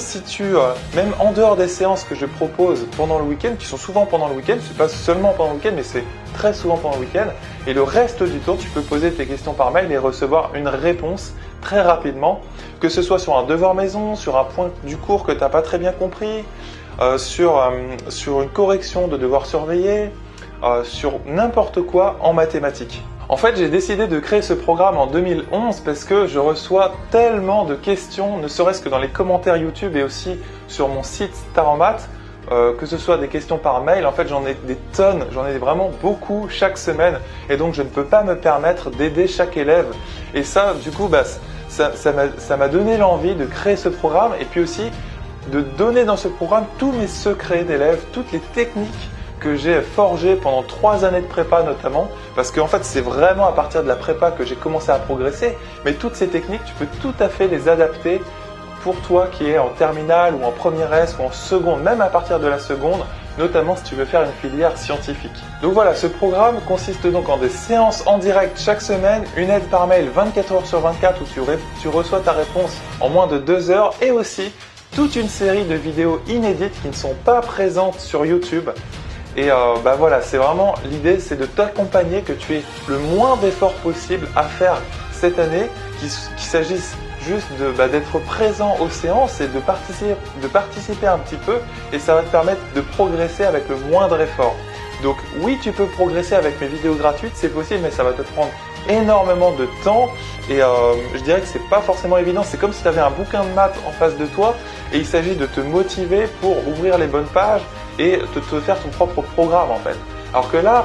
Speaker 1: en dehors des séances que je propose pendant le week-end, qui sont souvent pendant le week-end, c'est pas seulement pendant le week-end, mais c'est très souvent pendant le week-end. Et le reste du temps, tu peux poser tes questions par mail et recevoir une réponse très rapidement, que ce soit sur un devoir maison, sur un point du cours que tu n'as pas très bien compris, sur une correction de devoir surveillé, sur n'importe quoi en mathématiques. En fait, j'ai décidé de créer ce programme en 2011 parce que je reçois tellement de questions, ne serait-ce que dans les commentaires YouTube et aussi sur mon site Star en maths, que ce soit des questions par mail. En fait, j'en ai des tonnes, j'en ai vraiment beaucoup chaque semaine et donc je ne peux pas me permettre d'aider chaque élève. Et ça, du coup, ça m'a donné l'envie de créer ce programme et puis aussi de donner dans ce programme tous mes secrets d'élèves, toutes les techniques que j'ai forgé pendant 3 années de prépa notamment, parce qu'en fait c'est vraiment à partir de la prépa que j'ai commencé à progresser, mais toutes ces techniques tu peux tout à fait les adapter pour toi qui es en terminale ou en première S ou en seconde, même à partir de la seconde, notamment si tu veux faire une filière scientifique. Donc voilà, ce programme consiste donc en des séances en direct chaque semaine, une aide par mail 24 heures sur 24 où tu reçois ta réponse en moins de 2 heures et aussi toute une série de vidéos inédites qui ne sont pas présentes sur YouTube. Et voilà, c'est vraiment l'idée, c'est de t'accompagner, que tu aies le moins d'efforts possible à faire cette année, qu'il s'agisse juste d'être présent aux séances et de participer un petit peu et ça va te permettre de progresser avec le moindre effort. Donc oui, tu peux progresser avec mes vidéos gratuites, c'est possible, mais ça va te prendre énormément de temps et je dirais que c'est pas forcément évident. C'est comme si tu avais un bouquin de maths en face de toi et il s'agit de te motiver pour ouvrir les bonnes pages et de te faire ton propre programme en fait. Alors que là,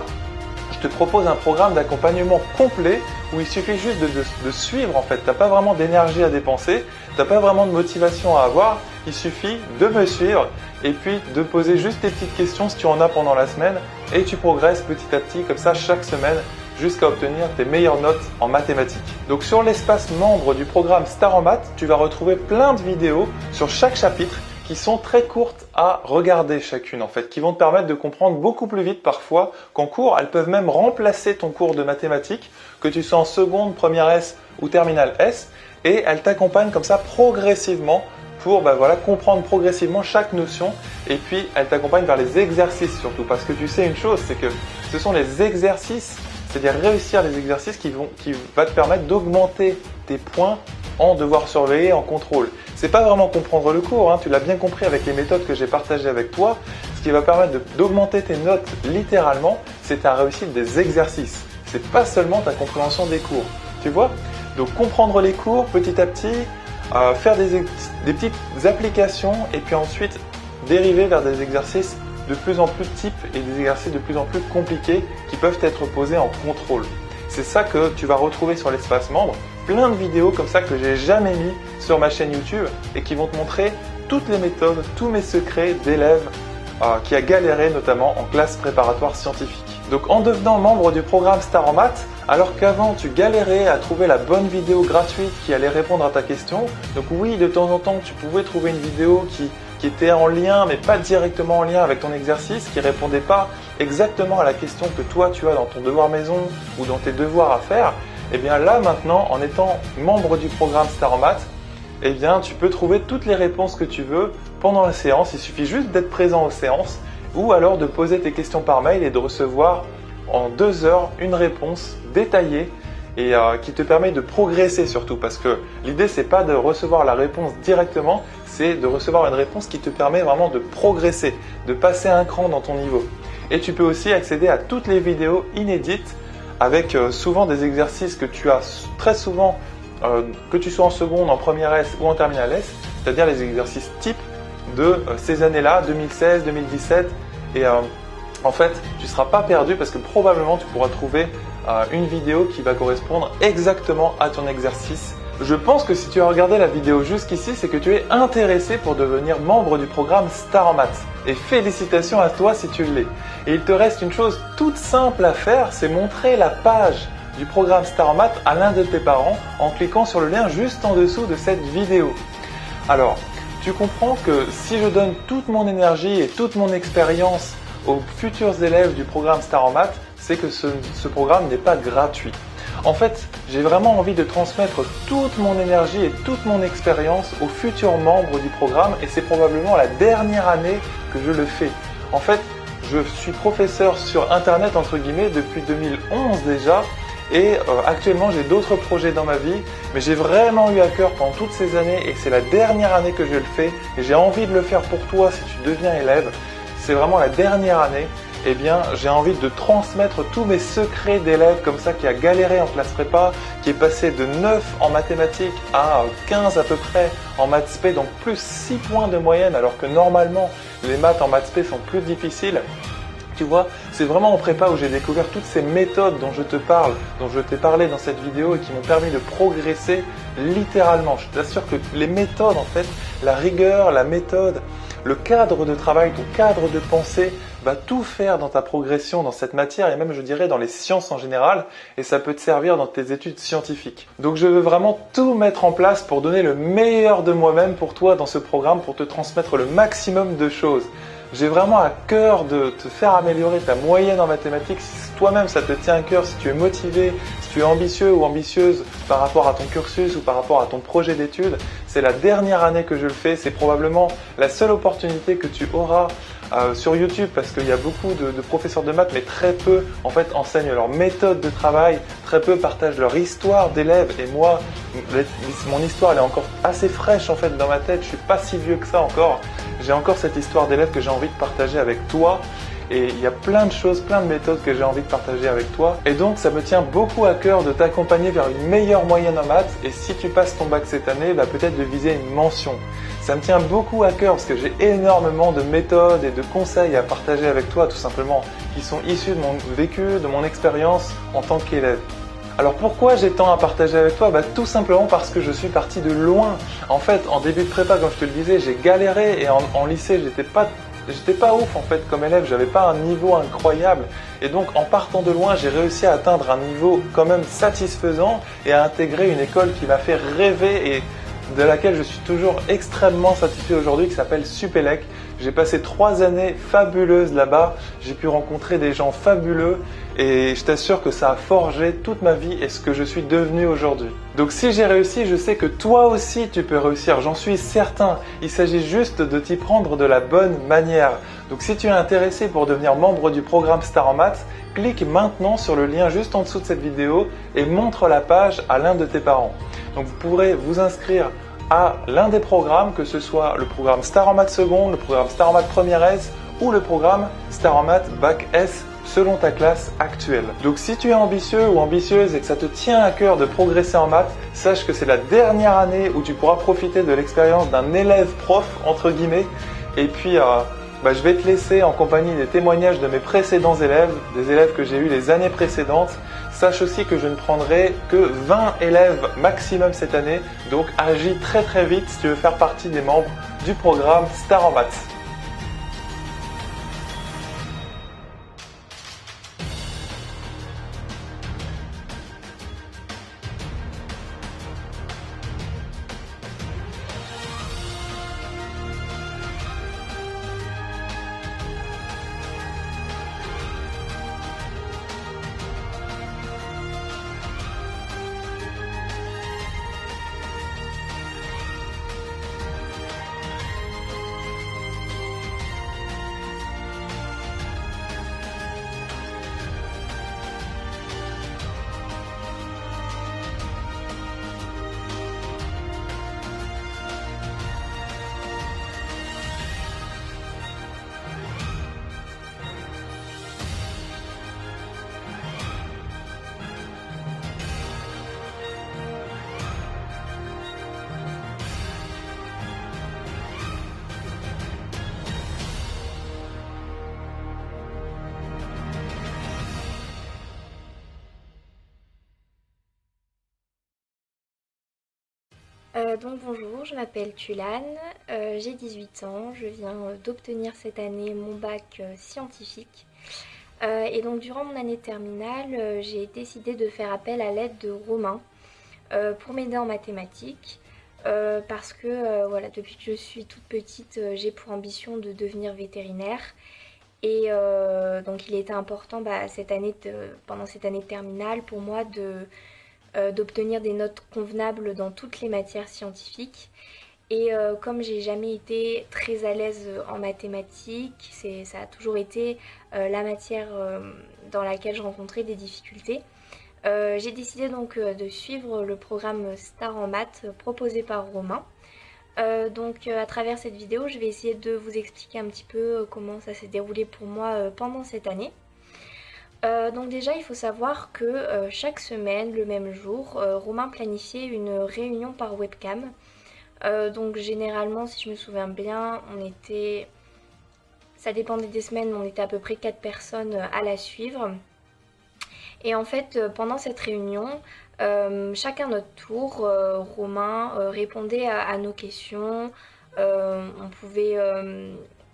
Speaker 1: je te propose un programme d'accompagnement complet où il suffit juste de suivre en fait. Tu n'as pas vraiment d'énergie à dépenser, tu n'as pas vraiment de motivation à avoir, il suffit de me suivre et puis de poser juste tes petites questions si tu en as pendant la semaine et tu progresses petit à petit comme ça chaque semaine jusqu'à obtenir tes meilleures notes en mathématiques. Donc sur l'espace membre du programme Star en maths, tu vas retrouver plein de vidéos sur chaque chapitre qui sont très courtes à regarder chacune en fait, qui vont te permettre de comprendre beaucoup plus vite parfois qu'en cours. Elles peuvent même remplacer ton cours de mathématiques, que tu sois en seconde, première S ou terminale S, et elles t'accompagnent comme ça progressivement pour comprendre progressivement chaque notion, et puis elles t'accompagnent vers les exercices surtout, parce que tu sais une chose, c'est que ce sont les exercices, c'est-à-dire réussir les exercices qui va te permettre d'augmenter tes points en devoir surveiller, en contrôle. C'est pas vraiment comprendre le cours, tu l'as bien compris avec les méthodes que j'ai partagées avec toi. Ce qui va permettre d'augmenter tes notes littéralement, c'est ta réussite des exercices. C'est pas seulement ta compréhension des cours, tu vois. Donc comprendre les cours petit à petit, faire des petites applications et puis ensuite dériver vers des exercices de plus en plus types et des exercices de plus en plus compliqués qui peuvent être posés en contrôle. c'est ça que tu vas retrouver sur l'espace membre. Plein de vidéos comme ça que j'ai jamais mis sur ma chaîne YouTube et qui vont te montrer toutes les méthodes, tous mes secrets d'élèves qui a galéré notamment en classe préparatoire scientifique. Donc en devenant membre du programme Star en Maths, alors qu'avant tu galérais à trouver la bonne vidéo gratuite qui allait répondre à ta question, donc oui, de temps en temps tu pouvais trouver une vidéo qui était en lien mais pas directement en lien avec ton exercice, qui répondait pas exactement à la question que toi tu as dans ton devoir maison ou dans tes devoirs à faire, et bien là maintenant, en étant membre du programme Star en Maths, eh bien tu peux trouver toutes les réponses que tu veux pendant la séance. Il suffit juste d'être présent aux séances ou alors de poser tes questions par mail et de recevoir en 2 heures une réponse détaillée et qui te permet de progresser surtout, parce que l'idée c'est pas de recevoir la réponse directement, c'est de recevoir une réponse qui te permet vraiment de progresser, de passer un cran dans ton niveau. Et tu peux aussi accéder à toutes les vidéos inédites avec souvent des exercices que tu as très souvent, que tu sois en seconde, en première S ou en terminale S, c'est-à-dire les exercices types de ces années-là, 2016, 2017, et en fait, tu ne seras pas perdu parce que probablement tu pourras trouver une vidéo qui va correspondre exactement à ton exercice. Je pense que si tu as regardé la vidéo jusqu'ici, c'est que tu es intéressé pour devenir membre du programme Star en Maths. Et félicitations à toi si tu l'es. Et il te reste une chose toute simple à faire, c'est montrer la page du programme Star en Maths à l'un de tes parents en cliquant sur le lien juste en dessous de cette vidéo. Alors, tu comprends que si je donne toute mon énergie et toute mon expérience aux futurs élèves du programme Star en Maths, c'est que ce programme n'est pas gratuit. En fait, j'ai vraiment envie de transmettre toute mon énergie et toute mon expérience aux futurs membres du programme et c'est probablement la dernière année que je le fais. En fait, je suis professeur sur Internet entre guillemets depuis 2011 déjà. Et actuellement, j'ai d'autres projets dans ma vie, mais j'ai vraiment eu à cœur pendant toutes ces années et c'est la dernière année que je le fais et j'ai envie de le faire pour toi si tu deviens élève. C'est vraiment la dernière année. Eh bien, j'ai envie de transmettre tous mes secrets d'élève comme ça qui a galéré en classe prépa, qui est passé de 9 en mathématiques à 15 à peu près en maths spé, donc plus 6 points de moyenne alors que normalement les maths en maths spé sont plus difficiles. Tu vois, c'est vraiment en prépa où j'ai découvert toutes ces méthodes dont je te parle, dont je t'ai parlé dans cette vidéo et qui m'ont permis de progresser littéralement. Je t'assure que les méthodes en fait, la rigueur, la méthode, le cadre de travail, ton cadre de pensée va tout faire dans ta progression dans cette matière et même je dirais dans les sciences en général et ça peut te servir dans tes études scientifiques. Donc je veux vraiment tout mettre en place pour donner le meilleur de moi-même pour toi dans ce programme, pour te transmettre le maximum de choses. J'ai vraiment à cœur de te faire améliorer ta moyenne en mathématiques. Si toi-même ça te tient à cœur, si tu es motivé, si tu es ambitieux ou ambitieuse par rapport à ton cursus ou par rapport à ton projet d'études, c'est la dernière année que je le fais. C'est probablement la seule opportunité que tu auras sur YouTube parce qu'il y a beaucoup de professeurs de maths mais très peu en fait enseignent leur méthode de travail, très peu partagent leur histoire d'élèves et moi mon histoire elle est encore assez fraîche en fait dans ma tête, je suis pas si vieux que ça encore, j'ai encore cette histoire d'élève que j'ai envie de partager avec toi et il y a plein de choses, plein de méthodes que j'ai envie de partager avec toi et donc ça me tient beaucoup à cœur de t'accompagner vers une meilleure moyenne en maths et si tu passes ton bac cette année, peut-être de viser une mention. Ça me tient beaucoup à cœur parce que j'ai énormément de méthodes et de conseils à partager avec toi tout simplement qui sont issus de mon vécu, de mon expérience en tant qu'élève. Alors pourquoi j'ai tant à partager avec toi ? Tout simplement parce que je suis parti de loin. En fait, en début de prépa, comme je te le disais, j'ai galéré et en lycée, j'étais pas ouf en fait comme élève, j'avais pas un niveau incroyable et donc en partant de loin j'ai réussi à atteindre un niveau quand même satisfaisant et à intégrer une école qui m'a fait rêver et de laquelle je suis toujours extrêmement satisfait aujourd'hui qui s'appelle Supélec. J'ai passé 3 années fabuleuses là-bas, j'ai pu rencontrer des gens fabuleux et je t'assure que ça a forgé toute ma vie et ce que je suis devenu aujourd'hui. Donc si j'ai réussi, je sais que toi aussi tu peux réussir, j'en suis certain. Il s'agit juste de t'y prendre de la bonne manière. Donc si tu es intéressé pour devenir membre du programme Star en Maths, clique maintenant sur le lien juste en dessous de cette vidéo et montre la page à l'un de tes parents. Donc vous pourrez vous inscrire à l'un des programmes, que ce soit le programme Star en Maths seconde, le programme Star en Maths première S ou le programme Star en Maths Bac S selon ta classe actuelle. Donc si tu es ambitieux ou ambitieuse et que ça te tient à cœur de progresser en maths, sache que c'est la dernière année où tu pourras profiter de l'expérience d'un élève prof entre guillemets et puis je vais te laisser en compagnie des témoignages de mes précédents élèves, des élèves que j'ai eus les années précédentes. Sache aussi que je ne prendrai que 20 élèves maximum cette année, donc agis très très vite si tu veux faire partie des membres du programme Star en Maths.
Speaker 2: Donc bonjour, je m'appelle Tulane, j'ai 18 ans, je viens d'obtenir cette année mon bac scientifique. Et donc durant mon année de terminale, j'ai décidé de faire appel à l'aide de Romain pour m'aider en mathématiques. Parce que voilà, depuis que je suis toute petite, j'ai pour ambition de devenir vétérinaire. Et donc il était important pendant cette année de terminale pour moi d'obtenir des notes convenables dans toutes les matières scientifiques. Et comme j'ai jamais été très à l'aise en mathématiques, ça a toujours été la matière dans laquelle je rencontrais des difficultés. J'ai décidé donc de suivre le programme Star en maths proposé par Romain. À travers cette vidéo, je vais essayer de vous expliquer un petit peu comment ça s'est déroulé pour moi pendant cette année. Donc déjà, il faut savoir que chaque semaine, le même jour, Romain planifiait une réunion par webcam. Donc généralement, si je me souviens bien, ça dépendait des semaines, mais on était à peu près 4 personnes à la suivre. Et en fait, pendant cette réunion, chacun notre tour, Romain répondait à nos questions. On pouvait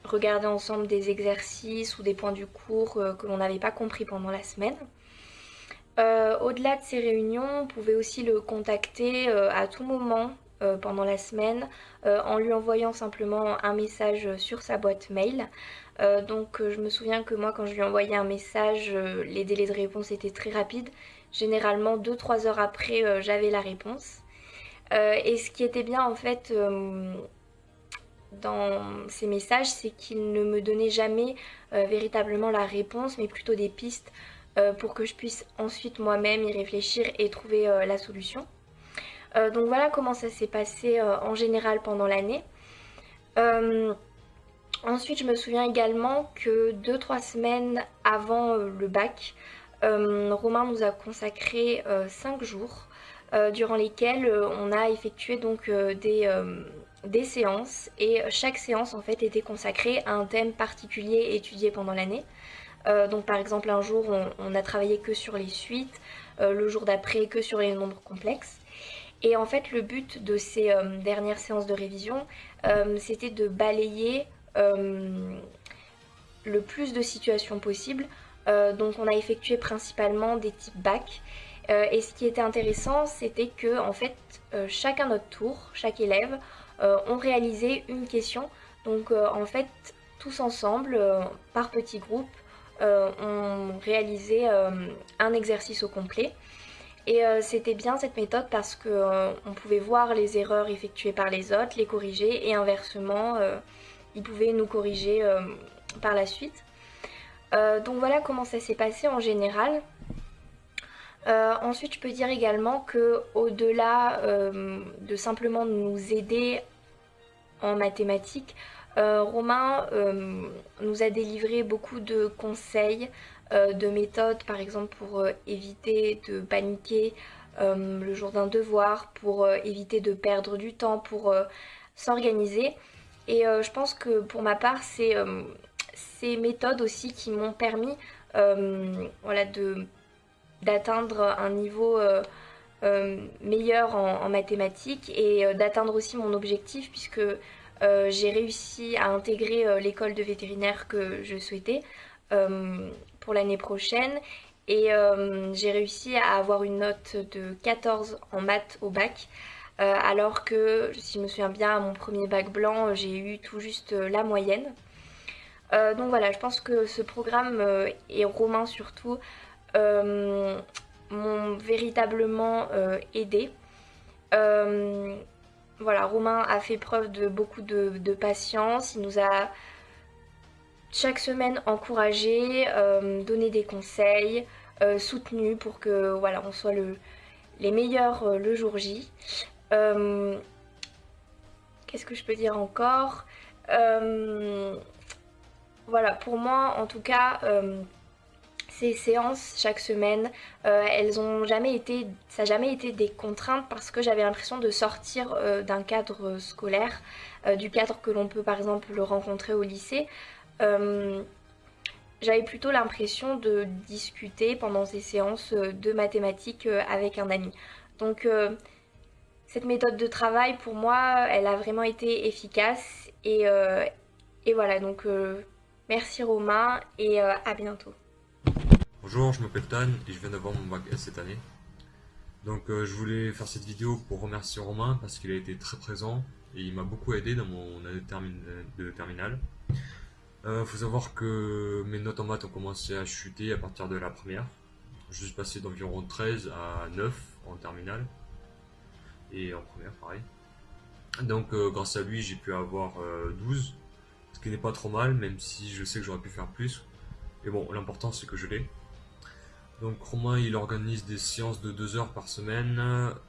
Speaker 2: regarder ensemble des exercices ou des points du cours que l'on n'avait pas compris pendant la semaine. Au-delà de ces réunions, on pouvait aussi le contacter à tout moment pendant la semaine en lui envoyant simplement un message sur sa boîte mail. Je me souviens que moi quand je lui envoyais un message, les délais de réponse étaient très rapides. Généralement 2-3 heures après, j'avais la réponse. Et ce qui était bien en fait dans ces messages, c'est qu'il ne me donnait jamais véritablement la réponse, mais plutôt des pistes pour que je puisse ensuite moi-même y réfléchir et trouver la solution. Donc voilà comment ça s'est passé en général pendant l'année. Ensuite, je me souviens également que 2-3 semaines avant le bac, Romain nous a consacré 5 jours durant lesquels on a effectué donc des séances, et chaque séance en fait était consacrée à un thème particulier étudié pendant l'année. Donc par exemple un jour on a travaillé que sur les suites, le jour d'après que sur les nombres complexes. Et en fait le but de ces dernières séances de révision, c'était de balayer le plus de situations possibles. Donc on a effectué principalement des types bac. Et ce qui était intéressant, c'était que en fait, chacun notre tour, chaque élève, ont réalisé une question. Donc en fait, tous ensemble, par petits groupes, ont réalisé un exercice au complet. Et c'était bien cette méthode parce que on pouvait voir les erreurs effectuées par les autres, les corriger, et inversement, ils pouvaient nous corriger par la suite. Donc voilà comment ça s'est passé en général. Ensuite, je peux dire également que au-delà de simplement nous aider en mathématiques, Romain nous a délivré beaucoup de conseils, de méthodes, par exemple pour éviter de paniquer le jour d'un devoir, pour éviter de perdre du temps, pour s'organiser. Et je pense que pour ma part, c'est ces méthodes aussi qui m'ont permis voilà, d'atteindre un niveau meilleur en mathématiques et d'atteindre aussi mon objectif puisque j'ai réussi à intégrer l'école de vétérinaire que je souhaitais pour l'année prochaine et j'ai réussi à avoir une note de 14 en maths au bac. Alors que, si je me souviens bien, à mon premier bac blanc, j'ai eu tout juste la moyenne. Donc voilà, je pense que ce programme et Romain surtout euh, m'ont véritablement aidé. Euh, voilà, Romain a fait preuve de beaucoup de patience. Il nous a chaque semaine encouragé, donné des conseils, soutenu pour que voilà, on soit les meilleurs le jour J. Euh, Qu'est-ce que je peux dire encore? Euh, Voilà, pour moi, en tout cas, ces séances chaque semaine, elles ont jamais été, ça n'a jamais été des contraintes parce que j'avais l'impression de sortir d'un cadre scolaire, du cadre que l'on peut par exemple le rencontrer au lycée. Euh, J'avais plutôt l'impression de discuter pendant ces séances de mathématiques avec un ami. Donc cette méthode de travail, pour moi, elle a vraiment été efficace. Et voilà, donc merci Romain et à bientôt.
Speaker 3: Bonjour, je m'appelle Tan et je viens d'avoir mon bac S cette année. Donc je voulais faire cette vidéo pour remercier Romain parce qu'il a été très présent et il m'a beaucoup aidé dans mon année de terminale. Faut savoir que mes notes en maths ont commencé à chuter à partir de la première. Je suis passé d'environ 13 à 9 en terminale et en première pareil. Donc grâce à lui j'ai pu avoir 12, ce qui n'est pas trop mal même si je sais que j'aurais pu faire plus. Mais bon, l'important c'est que je l'ai. Donc Romain, il organise des séances de 2 heures par semaine,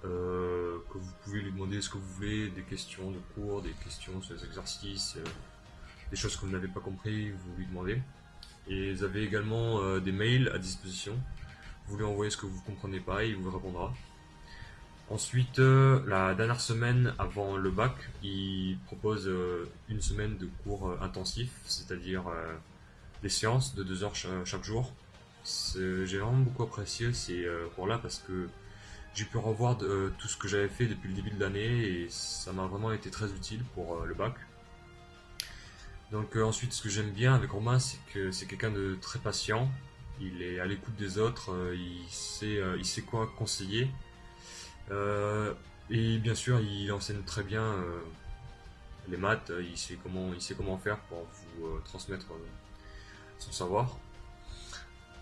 Speaker 3: que vous pouvez lui demander ce que vous voulez, des questions de cours, des questions sur les exercices, des choses que vous n'avez pas compris, vous lui demandez. Et vous avez également des mails à disposition. Vous lui envoyez ce que vous ne comprenez pas et il vous répondra. Ensuite, la dernière semaine avant le bac, il propose une semaine de cours intensifs, c'est-à-dire des séances de 2 heures chaque jour. J'ai vraiment beaucoup apprécié ces cours-là parce que j'ai pu revoir tout ce que j'avais fait depuis le début de l'année et ça m'a vraiment été très utile pour le bac. Donc ensuite, ce que j'aime bien avec Romain, c'est que c'est quelqu'un de très patient. Il est à l'écoute des autres, il sait quoi conseiller. Euh, et bien sûr, il enseigne très bien les maths. Il sait comment faire pour vous transmettre son savoir.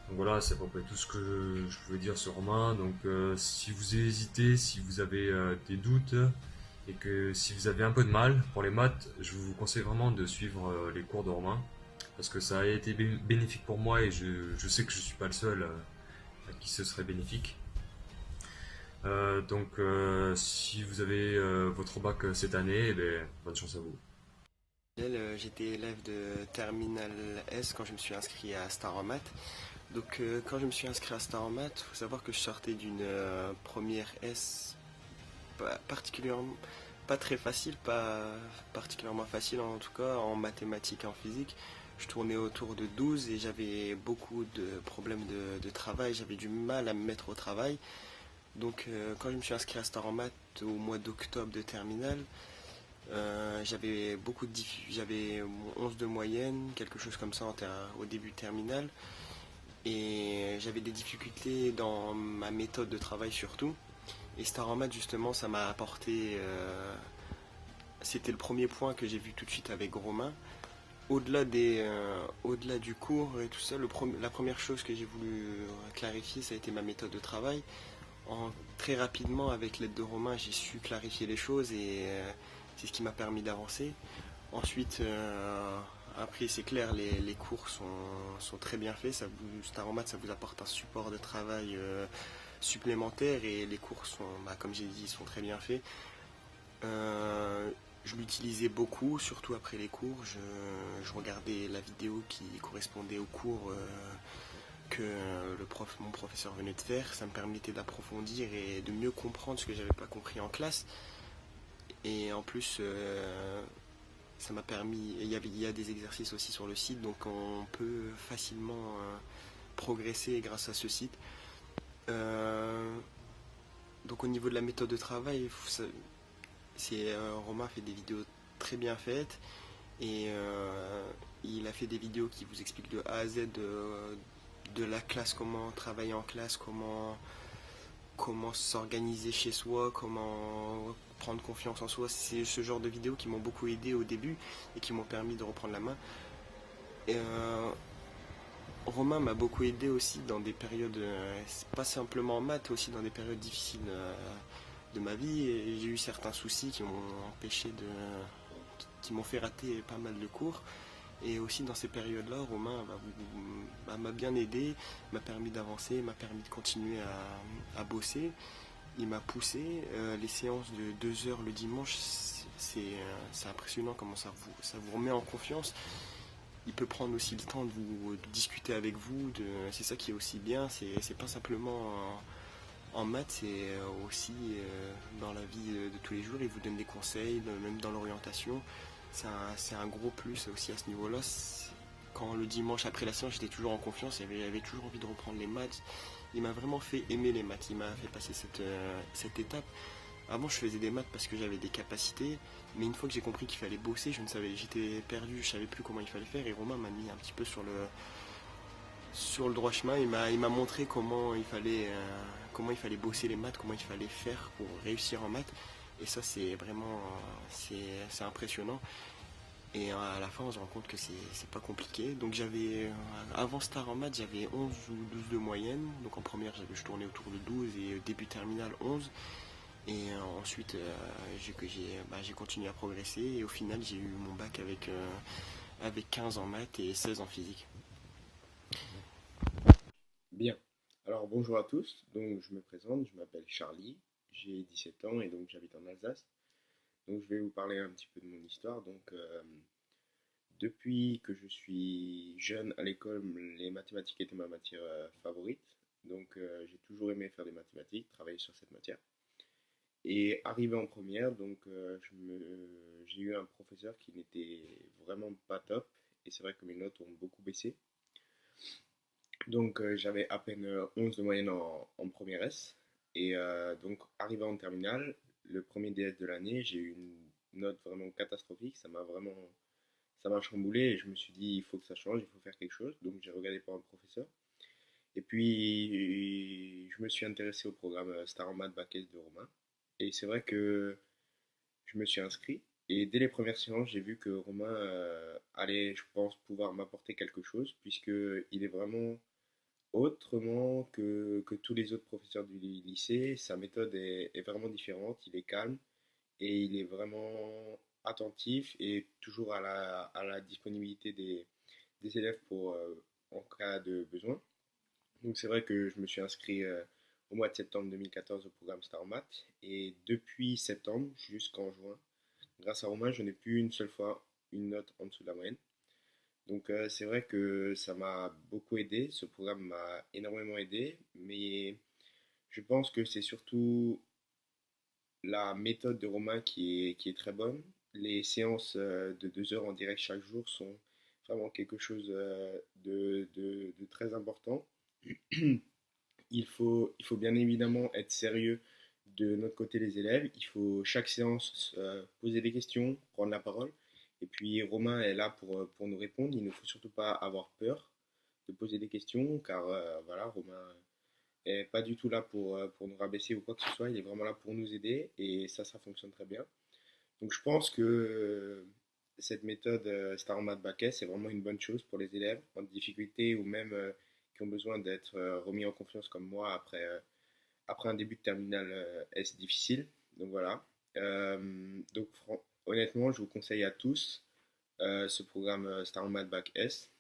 Speaker 3: Donc voilà, c'est à peu près tout ce que je pouvais dire sur Romain. Donc si vous hésitez, si vous avez des doutes et que si vous avez un peu de mal pour les maths, je vous conseille vraiment de suivre les cours de Romain parce que ça a été bénéfique pour moi et je sais que je suis pas le seul à qui ce serait bénéfique. Donc si vous avez votre bac cette année, eh ben, bonne chance à vous.
Speaker 4: J'étais élève de Terminal S quand je me suis inscrit à Star en maths. Donc quand je me suis inscrit à Star en maths, il faut savoir que je sortais d'une première S particulièrement pas très facile, pas particulièrement facile en tout cas en mathématiques et en physique. Je tournais autour de 12 et j'avais beaucoup de problèmes de travail, j'avais du mal à me mettre au travail. Donc quand je me suis inscrit à Star en maths au mois d'octobre de terminale, j'avais mon 11 de moyenne, quelque chose comme ça au début de terminale. Et j'avais des difficultés dans ma méthode de travail surtout. Et Star en maths justement ça m'a apporté, c'était le premier point que j'ai vu tout de suite avec Romain. Au-delà du cours et tout ça, la première chose que j'ai voulu clarifier ça a été ma méthode de travail. Très rapidement avec l'aide de Romain j'ai su clarifier les choses et c'est ce qui m'a permis d'avancer. Ensuite, après c'est clair, les cours sont très bien faits. Star en maths, ça vous apporte un support de travail supplémentaire et les cours sont, comme j'ai dit, sont très bien faits. Je l'utilisais beaucoup, surtout après les cours. Je regardais la vidéo qui correspondait au cours que mon professeur venait de faire. Ça me permettait d'approfondir et de mieux comprendre ce que j'avais pas compris en classe. Et en plus, ça m'a permis, il y a des exercices aussi sur le site, donc on peut facilement progresser grâce à ce site. Euh, donc au niveau de la méthode de travail, Romain fait des vidéos très bien faites et il a fait des vidéos qui vous expliquent de A à Z de la classe, comment travailler en classe, comment s'organiser chez soi, comment prendre confiance en soi. C'est ce genre de vidéos qui m'ont beaucoup aidé au début et qui m'ont permis de reprendre la main. Et, Romain m'a beaucoup aidé aussi dans des périodes, pas simplement en maths, aussi dans des périodes difficiles de ma vie. Et j'ai eu certains soucis qui m'ont qui m'ont fait rater pas mal de cours. Et aussi dans ces périodes-là, Romain m'a bien aidé, m'a permis d'avancer, m'a permis de continuer à bosser. Il m'a poussé. Les séances de 2 heures le dimanche, c'est impressionnant comment ça vous remet en confiance. Il peut prendre aussi le temps de discuter avec vous. C'est ça qui est aussi bien. C'est pas simplement en maths, c'est aussi dans la vie de tous les jours. Il vous donne des conseils, même dans l'orientation. C'est un gros plus aussi à ce niveau-là. Quand le dimanche après la séance, j'étais toujours en confiance, j'avais toujours envie de reprendre les maths. Il m'a vraiment fait aimer les maths. Il m'a fait passer cette étape. Avant, je faisais des maths parce que j'avais des capacités, mais une fois que j'ai compris qu'il fallait bosser, j'étais perdu, je savais plus comment il fallait faire. Et Romain m'a mis un petit peu sur le droit chemin. Il m'a montré comment il fallait bosser les maths, comment il fallait faire pour réussir en maths. Et ça, c'est vraiment, c'est impressionnant. Et à la fin, on se rend compte que c'est pas compliqué. Donc avant Star en maths, j'avais 11 ou 12 de moyenne. Donc en première, je tournais autour de 12 et début terminale 11. Et ensuite, j'ai continué à progresser et au final, j'ai eu mon bac avec 15 en maths et 16 en physique.
Speaker 5: Bien. Alors bonjour à tous. Donc je me présente, je m'appelle Charlie, j'ai 17 ans et donc j'habite en Alsace. Donc je vais vous parler un petit peu de mon histoire. Donc depuis que je suis jeune à l'école, les mathématiques étaient ma matière favorite. Donc j'ai toujours aimé faire des mathématiques, travailler sur cette matière. Et arrivé en première, donc j'ai eu un professeur qui n'était vraiment pas top. Et c'est vrai que mes notes ont beaucoup baissé. Donc j'avais à peine 11 de moyenne en première S. Et donc arrivé en terminale, le premier DS de l'année, j'ai eu une note vraiment catastrophique. Ça m'a chamboulé et je me suis dit il faut que ça change, il faut faire quelque chose. Donc j'ai regardé pour un professeur. Et puis je me suis intéressé au programme Star en maths bac S de Romain. Et c'est vrai que je me suis inscrit. Et dès les premières séances, j'ai vu que Romain allait, je pense, pouvoir m'apporter quelque chose, puisqu'il est vraiment autrement que tous les autres professeurs du lycée. Sa méthode est vraiment différente, il est calme et il est vraiment attentif et toujours à la disponibilité des élèves en cas de besoin. Donc c'est vrai que je me suis inscrit au mois de septembre 2014 au programme Star Math et depuis septembre jusqu'en juin, grâce à Romain, je n'ai plus une seule fois une note en dessous de la moyenne. Donc c'est vrai que ça m'a beaucoup aidé, ce programme m'a énormément aidé, mais je pense que c'est surtout la méthode de Romain qui est très bonne. Les séances de 2 heures en direct chaque jour sont vraiment quelque chose de très important. Il faut bien évidemment être sérieux de notre côté les élèves. Il faut chaque séance poser des questions, prendre la parole. Et puis Romain est là pour nous répondre. Il ne faut surtout pas avoir peur de poser des questions car voilà, Romain est pas du tout là pour nous rabaisser ou quoi que ce soit. Il est vraiment là pour nous aider et ça fonctionne très bien. Donc je pense que cette méthode Star en Math Bac S c'est vraiment une bonne chose pour les élèves en difficulté ou même qui ont besoin d'être remis en confiance comme moi après un début de terminale S difficile. Donc voilà. Donc honnêtement, je vous conseille à tous ce programme Star en Math Bac S.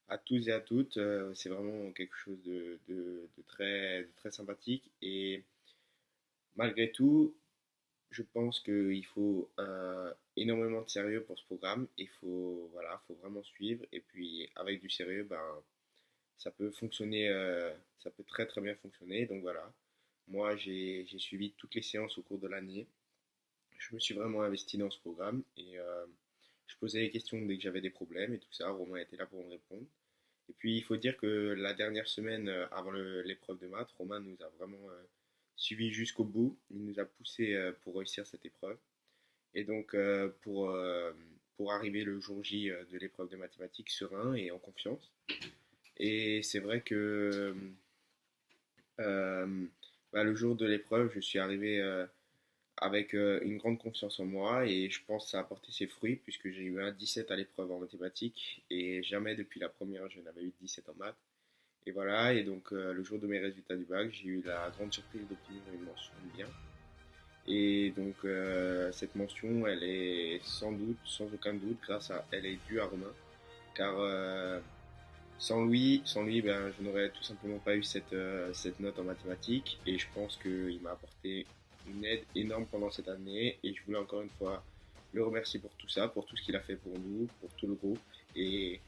Speaker 5: À tous et à toutes, c'est vraiment quelque chose de très sympathique et malgré tout, je pense qu'il faut énormément de sérieux pour ce programme. Il faut, voilà, faut vraiment suivre. Et puis, avec du sérieux, ben, ça peut fonctionner, ça peut très bien fonctionner. Donc voilà, moi j'ai suivi toutes les séances au cours de l'année. je me suis vraiment investi dans ce programme et je posais les questions dès que j'avais des problèmes et tout ça. Romain était là pour me répondre. Et puis il faut dire que la dernière semaine avant l'épreuve de maths, Romain nous a vraiment suivi jusqu'au bout. Il nous a poussé pour réussir cette épreuve. Et donc pour arriver le jour J de l'épreuve de mathématiques serein et en confiance. Et c'est vrai que euh, le jour de l'épreuve, je suis arrivé avec une grande confiance en moi et je pense que ça a porté ses fruits puisque j'ai eu un 17 à l'épreuve en mathématiques et jamais depuis la première je n'avais eu 17 en maths. Et voilà, et donc le jour de mes résultats du bac, j'ai eu la grande surprise d'obtenir une mention bien. Et donc cette mention, elle est sans doute, sans aucun doute, elle est due à Romain, car sans lui, ben, je n'aurais tout simplement pas eu cette note en mathématiques. Et je pense qu'il m'a apporté une aide énorme pendant cette année. Et je voulais encore une fois le remercier pour tout ça, pour tout ce qu'il a fait pour nous, pour tout le groupe. Et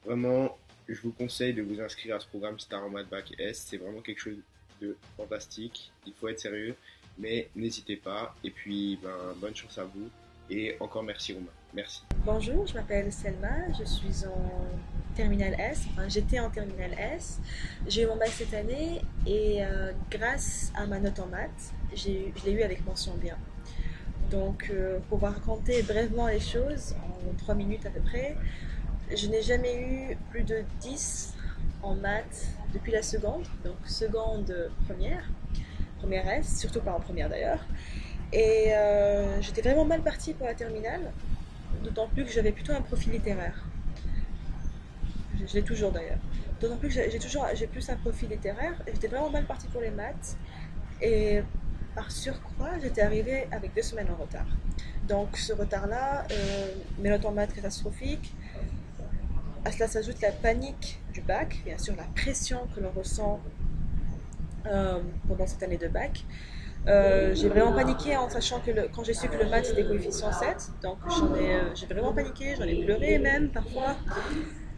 Speaker 5: vraiment, je vous conseille de vous inscrire à ce programme Star en Maths Bac S. C'est vraiment quelque chose de fantastique. Il faut être sérieux, mais n'hésitez pas. Et puis, ben, bonne chance à vous. Et encore merci Romain. Merci.
Speaker 6: Bonjour, je m'appelle Selma, je suis en terminale S, enfin j'étais en terminale S. J'ai eu mon bac cette année et grâce à ma note en maths, je l'ai eu avec mention bien. Donc pour vous raconter brièvement les choses, en 3 minutes à peu près, je n'ai jamais eu plus de 10 en maths depuis la seconde, donc seconde première S, surtout pas en première d'ailleurs. Et j'étais vraiment mal partie pour la terminale, d'autant plus que j'avais plutôt un profil littéraire. Je l'ai toujours d'ailleurs. D'autant plus que j'ai plus un profil littéraire. J'étais vraiment mal partie pour les maths. Et par surcroît, j'étais arrivée avec 2 semaines en retard. Donc ce retard-là, mes notes en maths catastrophiques. À cela s'ajoute la panique du bac, bien sûr la pression que l'on ressent pendant cette année de bac. J'ai vraiment paniqué en sachant que quand j'ai su que le maths était coefficient 7, donc j'ai vraiment paniqué, j'en ai pleuré même parfois.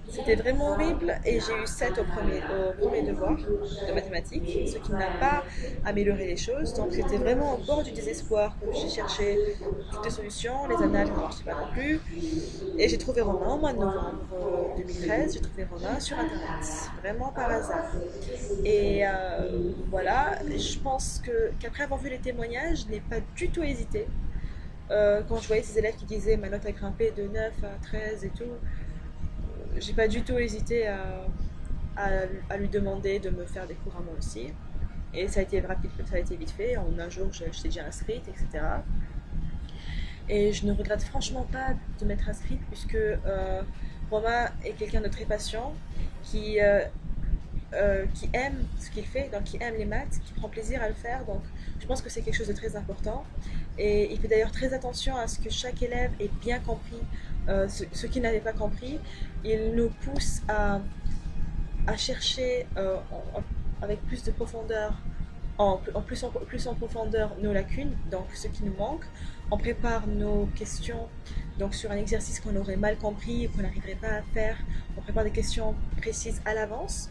Speaker 6: C'était vraiment horrible et j'ai eu 7 au premier devoir de mathématiques, ce qui n'a pas amélioré les choses. Donc c'était vraiment au bord du désespoir que j'ai cherché toutes les solutions, les annales ne marchaient pas non plus. Et j'ai trouvé Romain au mois de novembre 2013, j'ai trouvé Romain sur internet, vraiment par hasard. Et voilà, je pense qu'après avoir vu les témoignages, je n'ai pas du tout hésité. Quand je voyais ces élèves qui disaient ma note a grimpé de 9 à 13 et tout, j'ai pas du tout hésité à lui demander de me faire des cours à moi aussi. Et ça a été rapide, ça a été vite fait. En un jour, j'étais déjà inscrite, etc. Et je ne regrette franchement pas de m'être inscrite puisque Romain est quelqu'un de très patient qui aime ce qu'il fait, donc qui aime les maths, qui prend plaisir à le faire. Donc je pense que c'est quelque chose de très important. Et il fait d'ailleurs très attention à ce que chaque élève ait bien compris ce qu'il n'avait pas compris. Il nous pousse à chercher avec plus de profondeur, plus en profondeur nos lacunes, donc ce qui nous manque. On prépare nos questions donc sur un exercice qu'on aurait mal compris ou qu'on n'arriverait pas à faire. On prépare des questions précises à l'avance,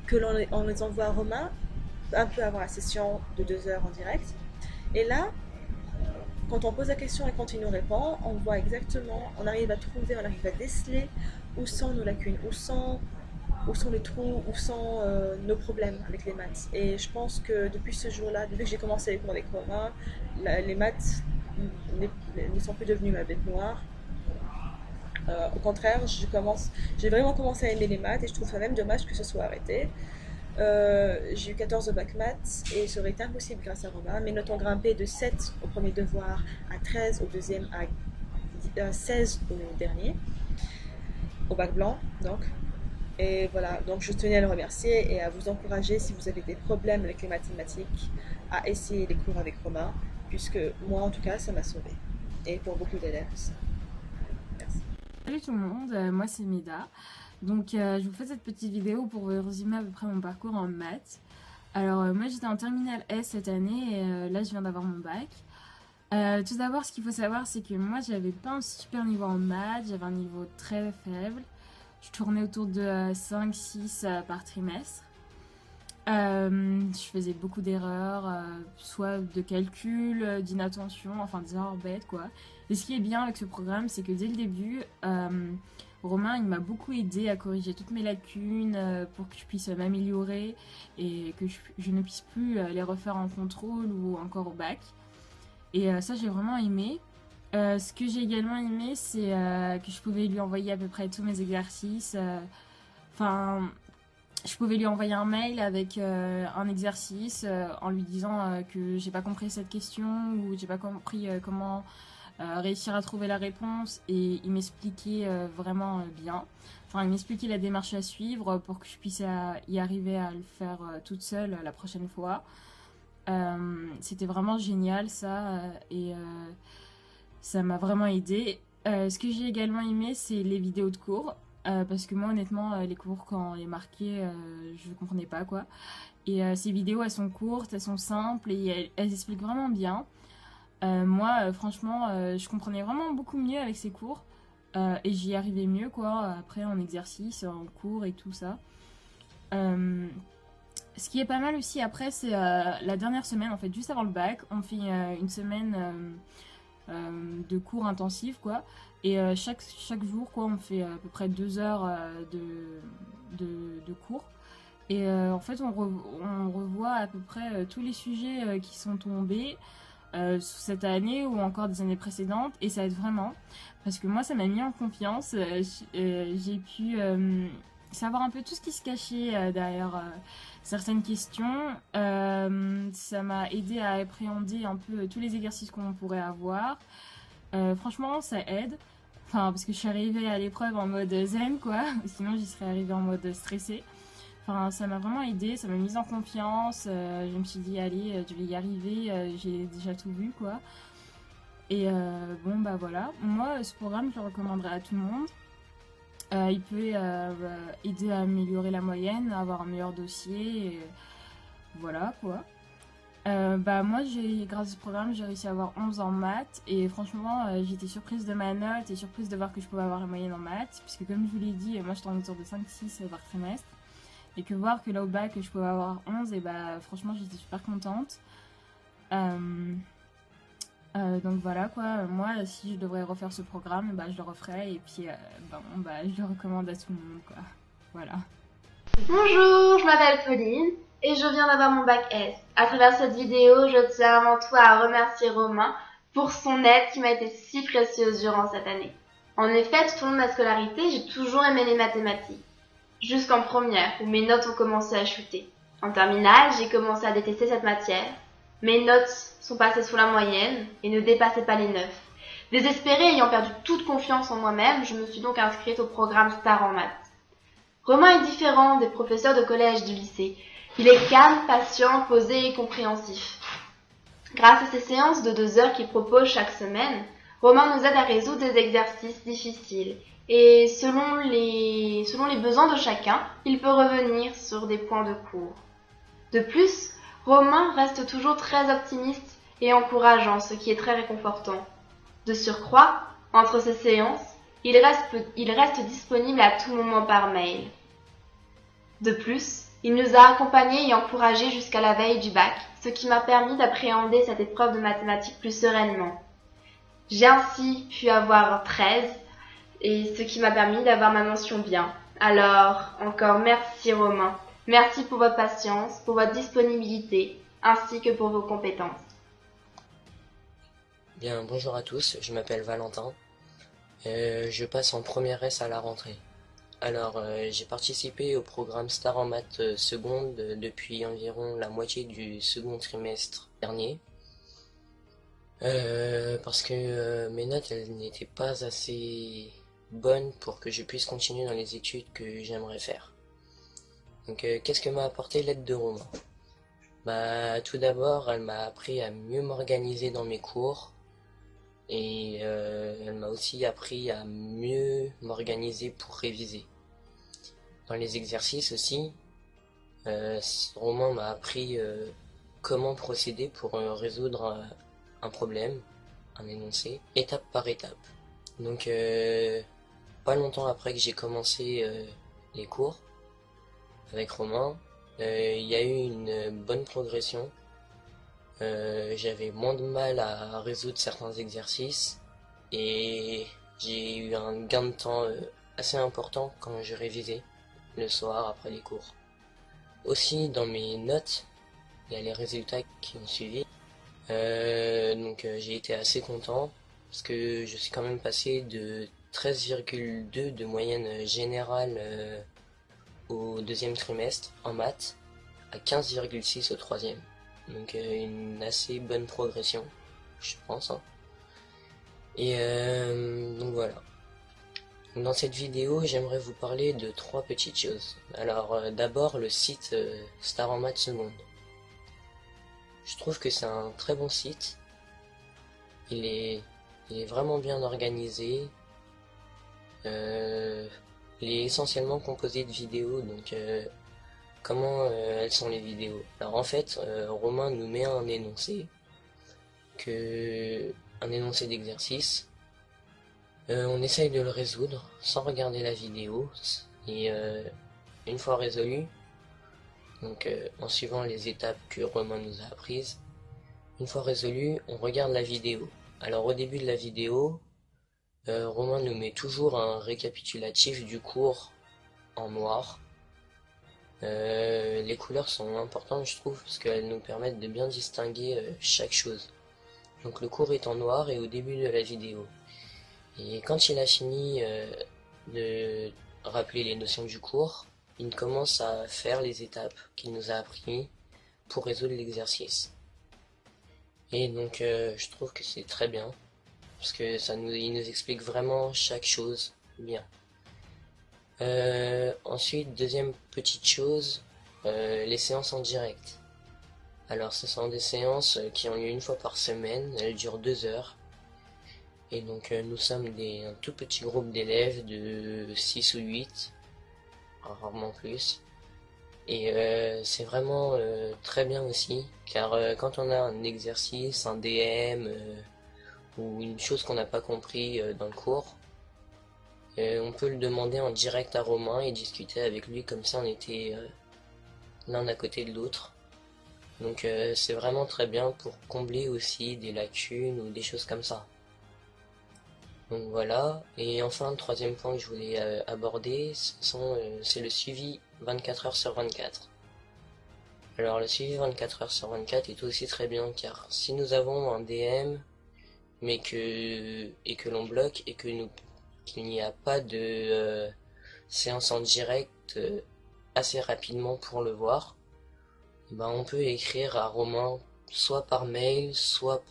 Speaker 6: que on les envoie à Romain un peu avant la session de 2 heures en direct. Et là, quand on pose la question et quand il nous répond, on voit exactement, on arrive à déceler où sont nos lacunes, où sont les trous, où sont nos problèmes avec les maths. Et je pense que depuis ce jour-là, depuis que j'ai commencé les cours avec Romain, les maths ne sont plus devenues ma bête noire. Au contraire, j'ai vraiment commencé à aimer les maths et je trouve ça même dommage que ce soit arrêté. J'ai eu 14 au bac maths et ça aurait été impossible grâce à Romain. Mes notes ont grimpé de 7 au premier devoir à 13 au deuxième, à 16 au dernier, au bac blanc donc. Et voilà, donc je tenais à le remercier et à vous encourager si vous avez des problèmes avec les mathématiques à essayer les cours avec Romain, puisque moi en tout cas ça m'a sauvé. Et pour beaucoup d'élèves aussi. Merci.
Speaker 7: Salut tout le monde, moi c'est Mida. Donc je vous fais cette petite vidéo pour vous résumer à peu près mon parcours en maths. Alors moi j'étais en terminale S cette année et là je viens d'avoir mon bac. Tout d'abord ce qu'il faut savoir c'est que moi j'avais pas un super niveau en maths, j'avais un niveau très faible. Je tournais autour de 5-6 par trimestre. Je faisais beaucoup d'erreurs, soit de calcul, d'inattention, enfin des erreurs bêtes quoi. Et ce qui est bien avec ce programme, c'est que dès le début, Romain il m'a beaucoup aidé à corriger toutes mes lacunes pour que je puisse m'améliorer et que je ne puisse plus les refaire en contrôle ou encore au bac. Et ça j'ai vraiment aimé. Ce que j'ai également aimé, c'est que je pouvais lui envoyer à peu près tous mes exercices. Enfin, je pouvais lui envoyer un mail avec un exercice en lui disant que j'ai pas compris cette question ou j'ai pas compris comment réussir à trouver la réponse, et il m'expliquait vraiment bien. Enfin, il m'expliquait la démarche à suivre pour que je puisse y arriver à le faire toute seule la prochaine fois. C'était vraiment génial ça, et ça m'a vraiment aidé. Ce que j'ai également aimé, c'est les vidéos de cours. Parce que moi honnêtement les cours quand on les marquait je comprenais pas quoi, et ces vidéos elles sont courtes, elles sont simples et elles expliquent vraiment bien. Moi franchement je comprenais vraiment beaucoup mieux avec ces cours, et j'y arrivais mieux quoi après en exercice, en cours et tout ça. Ce qui est pas mal aussi après, c'est la dernière semaine en fait, juste avant le bac on fait une semaine de cours intensifs quoi, et chaque jour quoi on fait à peu près 2 heures de cours, et en fait on revoit à peu près tous les sujets qui sont tombés cette année ou encore des années précédentes, et ça aide vraiment parce que moi ça m'a mis en confiance. J'ai pu savoir un peu tout ce qui se cachait derrière certaines questions. Ça m'a aidé à appréhender un peu tous les exercices qu'on pourrait avoir. Franchement, ça aide. Enfin, parce que je suis arrivée à l'épreuve en mode zen, quoi. Sinon, j'y serais arrivée en mode stressée. Enfin, ça m'a vraiment aidé, ça m'a mise en confiance. Je me suis dit, allez, je vais y arriver. J'ai déjà tout vu, quoi. Et bon, bah voilà. Moi, ce programme, je le recommanderais à tout le monde. Il peut aider à améliorer la moyenne, à avoir un meilleur dossier, et voilà quoi. Bah moi grâce à ce programme j'ai réussi à avoir 11 en maths, et franchement j'étais surprise de ma note et surprise de voir que je pouvais avoir la moyenne en maths, puisque comme je vous l'ai dit moi j'étais en autour de 5-6 par trimestre, et que voir que là au bac je pouvais avoir 11, et bah franchement j'étais super contente. Donc voilà quoi, moi si je devrais refaire ce programme, bah, je le referai, et puis je le recommande à tout le monde quoi. Voilà.
Speaker 2: Bonjour, je m'appelle Pauline et je viens d'avoir mon bac S. À travers cette vidéo, je tiens avant tout à remercier Romain pour son aide qui m'a été si précieuse durant cette année. En effet, tout au long de ma scolarité, j'ai toujours aimé les mathématiques. Jusqu'en première, où mes notes ont commencé à chuter. En terminale, j'ai commencé à détester cette matière. Mes notes sont passées sous la moyenne et ne dépassaient pas les 9. Désespérée, ayant perdu toute confiance en moi-même, je me suis donc inscrite au programme Star en maths. Romain est différent des professeurs de collège du lycée. Il est calme, patient, posé et compréhensif. Grâce à ces séances de 2 heures qu'il propose chaque semaine, Romain nous aide à résoudre des exercices difficiles. Et selon les besoins de chacun, il peut revenir sur des points de cours. De plus, Romain reste toujours très optimiste et encourageant, ce qui est très réconfortant. De surcroît, entre ces séances, il reste disponible à tout moment par mail. De plus, il nous a accompagnés et encouragés jusqu'à la veille du bac, ce qui m'a permis d'appréhender cette épreuve de mathématiques plus sereinement. J'ai ainsi pu avoir 13, et ce qui m'a permis d'avoir ma mention bien. Alors, encore merci Romain. Merci pour votre patience, pour votre disponibilité, ainsi que pour vos compétences.
Speaker 8: Bien, bonjour à tous, je m'appelle Valentin. Je passe en première S à la rentrée. Alors, j'ai participé au programme Star en maths seconde depuis environ la moitié du second trimestre dernier. Parce que mes notes, elles n'étaient pas assez bonnes pour que je puisse continuer dans les études que j'aimerais faire. Donc, qu'est-ce que m'a apporté l'aide de Romain? Bah, tout d'abord, elle m'a appris à mieux m'organiser dans mes cours. Et elle m'a aussi appris à mieux m'organiser pour réviser. Dans les exercices aussi, Romain m'a appris comment procéder pour résoudre un problème, un énoncé, étape par étape. Donc pas longtemps après que j'ai commencé les cours avec Romain, il y a eu une bonne progression. J'avais moins de mal à résoudre certains exercices et j'ai eu un gain de temps assez important quand je révisais le soir après les cours. Aussi dans mes notes, il y a les résultats qui ont suivi. J'ai été assez content parce que je suis quand même passé de 13,2 de moyenne générale au deuxième trimestre en maths à 15,6 au troisième. Donc une assez bonne progression, je pense. Hein. Et donc voilà. Dans cette vidéo, j'aimerais vous parler de 3 petites choses. Alors d'abord le site Star en maths seconde. Je trouve que c'est un très bon site. Il est vraiment bien organisé. Il est essentiellement composé de vidéos, donc comment elles sont les vidéos? Alors en fait, Romain nous met un énoncé d'exercice. On essaye de le résoudre sans regarder la vidéo et une fois résolu, donc en suivant les étapes que Romain nous a apprises, une fois résolu, on regarde la vidéo. Alors au début de la vidéo, Romain nous met toujours un récapitulatif du cours en noir. Les couleurs sont importantes, je trouve, parce qu'elles nous permettent de bien distinguer chaque chose. Donc le cours est en noir et au début de la vidéo. Et quand il a fini de rappeler les notions du cours, il commence à faire les étapes qu'il nous a appris pour résoudre l'exercice. Et donc je trouve que c'est très bien, parce que il nous explique vraiment chaque chose bien. Ensuite, deuxième petite chose, les séances en direct. Alors ce sont des séances qui ont lieu une fois par semaine, elles durent 2 heures. Et donc nous sommes un tout petit groupe d'élèves de 6 ou 8, rarement plus. Et c'est vraiment très bien aussi, car quand on a un exercice, un DM ou une chose qu'on n'a pas compris dans le cours, on peut le demander en direct à Romain et discuter avec lui comme ça on était l'un à côté de l'autre. Donc c'est vraiment très bien pour combler aussi des lacunes ou des choses comme ça. Donc voilà, et enfin le troisième point que je voulais aborder, c'est le suivi 24 heures sur 24. Alors le suivi 24 heures sur 24 est aussi très bien, car si nous avons un DM et que l'on bloque et qu'il n'y a pas de séance en direct assez rapidement pour le voir, on peut écrire à Romain soit par mail, soit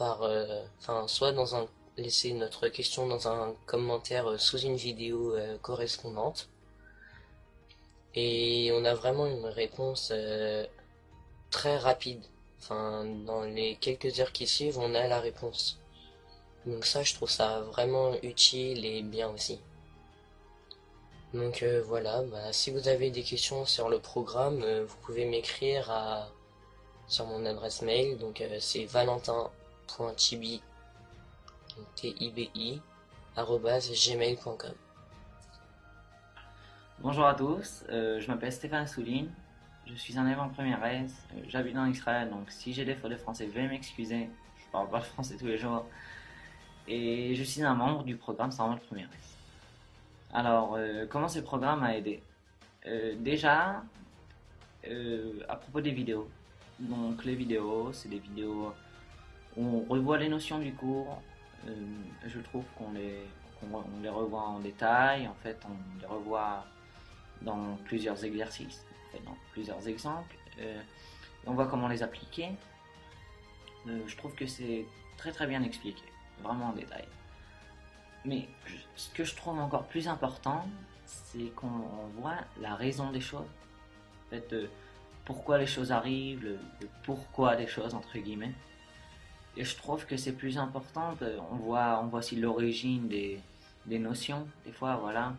Speaker 8: laisser notre question dans un commentaire sous une vidéo correspondante. Et on a vraiment une réponse très rapide. Enfin, dans les quelques heures qui suivent, on a la réponse. Donc ça, je trouve ça vraiment utile et bien aussi. Donc voilà, si vous avez des questions sur le programme, vous pouvez m'écrire sur mon adresse mail. Donc c'est valentin.tibi tibi@gmail.com.
Speaker 9: Bonjour à tous, je m'appelle Stéphane Souline, je suis un élève en première S, j'habite en Israël, donc si j'ai des fautes de français, veuillez m'excuser, je parle pas le français tous les jours, et je suis un membre du programme Star en maths première S. Alors, comment ce programme a aidé? Déjà, à propos des vidéos, donc les vidéos, c'est des vidéos où on revoit les notions du cours. Je trouve qu'on les revoit en détail, en fait on les revoit dans plusieurs exercices, en fait, dans plusieurs exemples, on voit comment les appliquer. Je trouve que c'est très très bien expliqué, vraiment en détail. Mais ce que je trouve encore plus important, c'est qu'on voit la raison des choses, en fait, pourquoi les choses arrivent, le pourquoi des choses entre guillemets. Et je trouve que c'est plus important, on voit aussi l'origine des notions, des fois, voilà.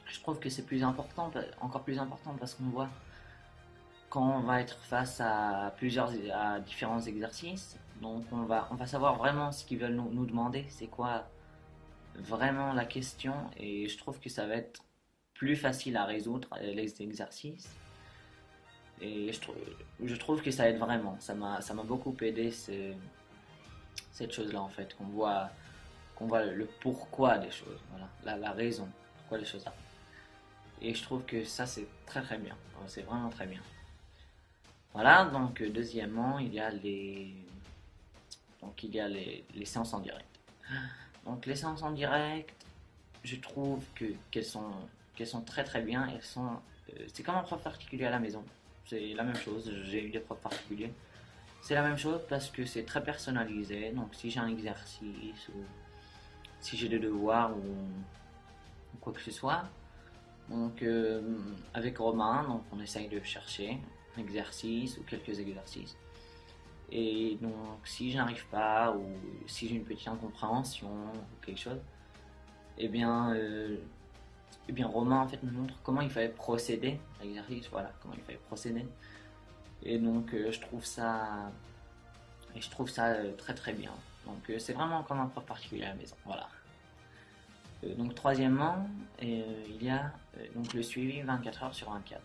Speaker 9: Je trouve que c'est encore plus important parce qu'on voit quand on va être face à différents exercices, donc on va savoir vraiment ce qu'ils veulent nous demander, c'est quoi vraiment la question, et je trouve que ça va être plus facile à résoudre les exercices. Et je trouve que ça aide vraiment. Ça m'a beaucoup aidé cette chose-là en fait, qu'on voit le pourquoi des choses, voilà, la raison, pourquoi les choses arrivent. Et je trouve que ça c'est très très bien, c'est vraiment très bien. Voilà, donc deuxièmement, il y a les séances en direct. Donc les séances en direct, je trouve qu'elles sont très très bien. C'est comme un prof particulier à la maison. C'est la même chose, j'ai eu des profs particuliers. C'est la même chose parce que c'est très personnalisé. Donc si j'ai un exercice ou si j'ai des devoirs ou quoi que ce soit, donc avec Romain, donc on essaye de chercher un exercice ou quelques exercices. Et donc si je n'arrive pas ou si j'ai une petite incompréhension ou quelque chose, eh bien Romain en fait me montre comment il fallait procéder à l'exercice, voilà, comment il fallait procéder. Et donc je trouve ça très très bien. Donc c'est vraiment comme un prof particulier à la maison, voilà. Donc troisièmement, il y a donc le suivi 24 heures sur 24.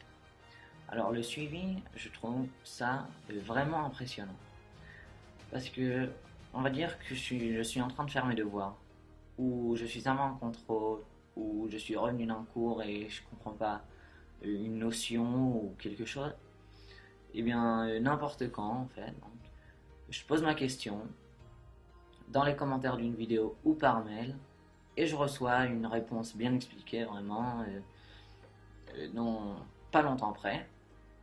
Speaker 9: Alors le suivi, je trouve ça vraiment impressionnant. Parce que on va dire que je suis en train de faire mes devoirs, ou je suis avant en contrôle, ou je suis revenu d'un cours et je comprends pas une notion ou quelque chose. Et bien n'importe quand en fait. Donc, je pose ma question dans les commentaires d'une vidéo ou par mail et je reçois une réponse bien expliquée vraiment non pas longtemps après.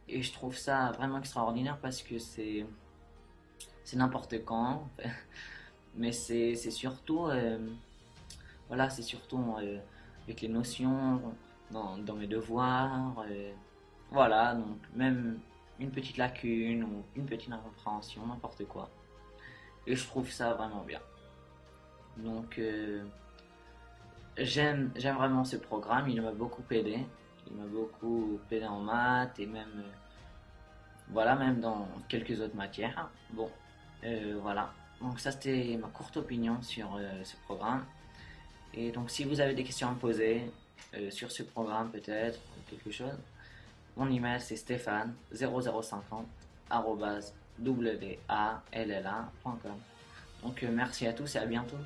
Speaker 9: Et je trouve ça vraiment extraordinaire parce que c'est n'importe quand, mais c'est surtout voilà, c'est surtout avec les notions dans mes devoirs, voilà, donc même une petite lacune ou une petite incompréhension, n'importe quoi. Et je trouve ça vraiment bien. Donc j'aime vraiment ce programme, il m'a beaucoup aidé. Il m'a beaucoup aidé en maths et même voilà, même dans quelques autres matières. Bon, voilà. Donc ça c'était ma courte opinion sur ce programme. Et donc si vous avez des questions à me poser sur ce programme peut-être, ou quelque chose, mon email c'est stéphane0050@walla.com. Donc merci à tous et à bientôt.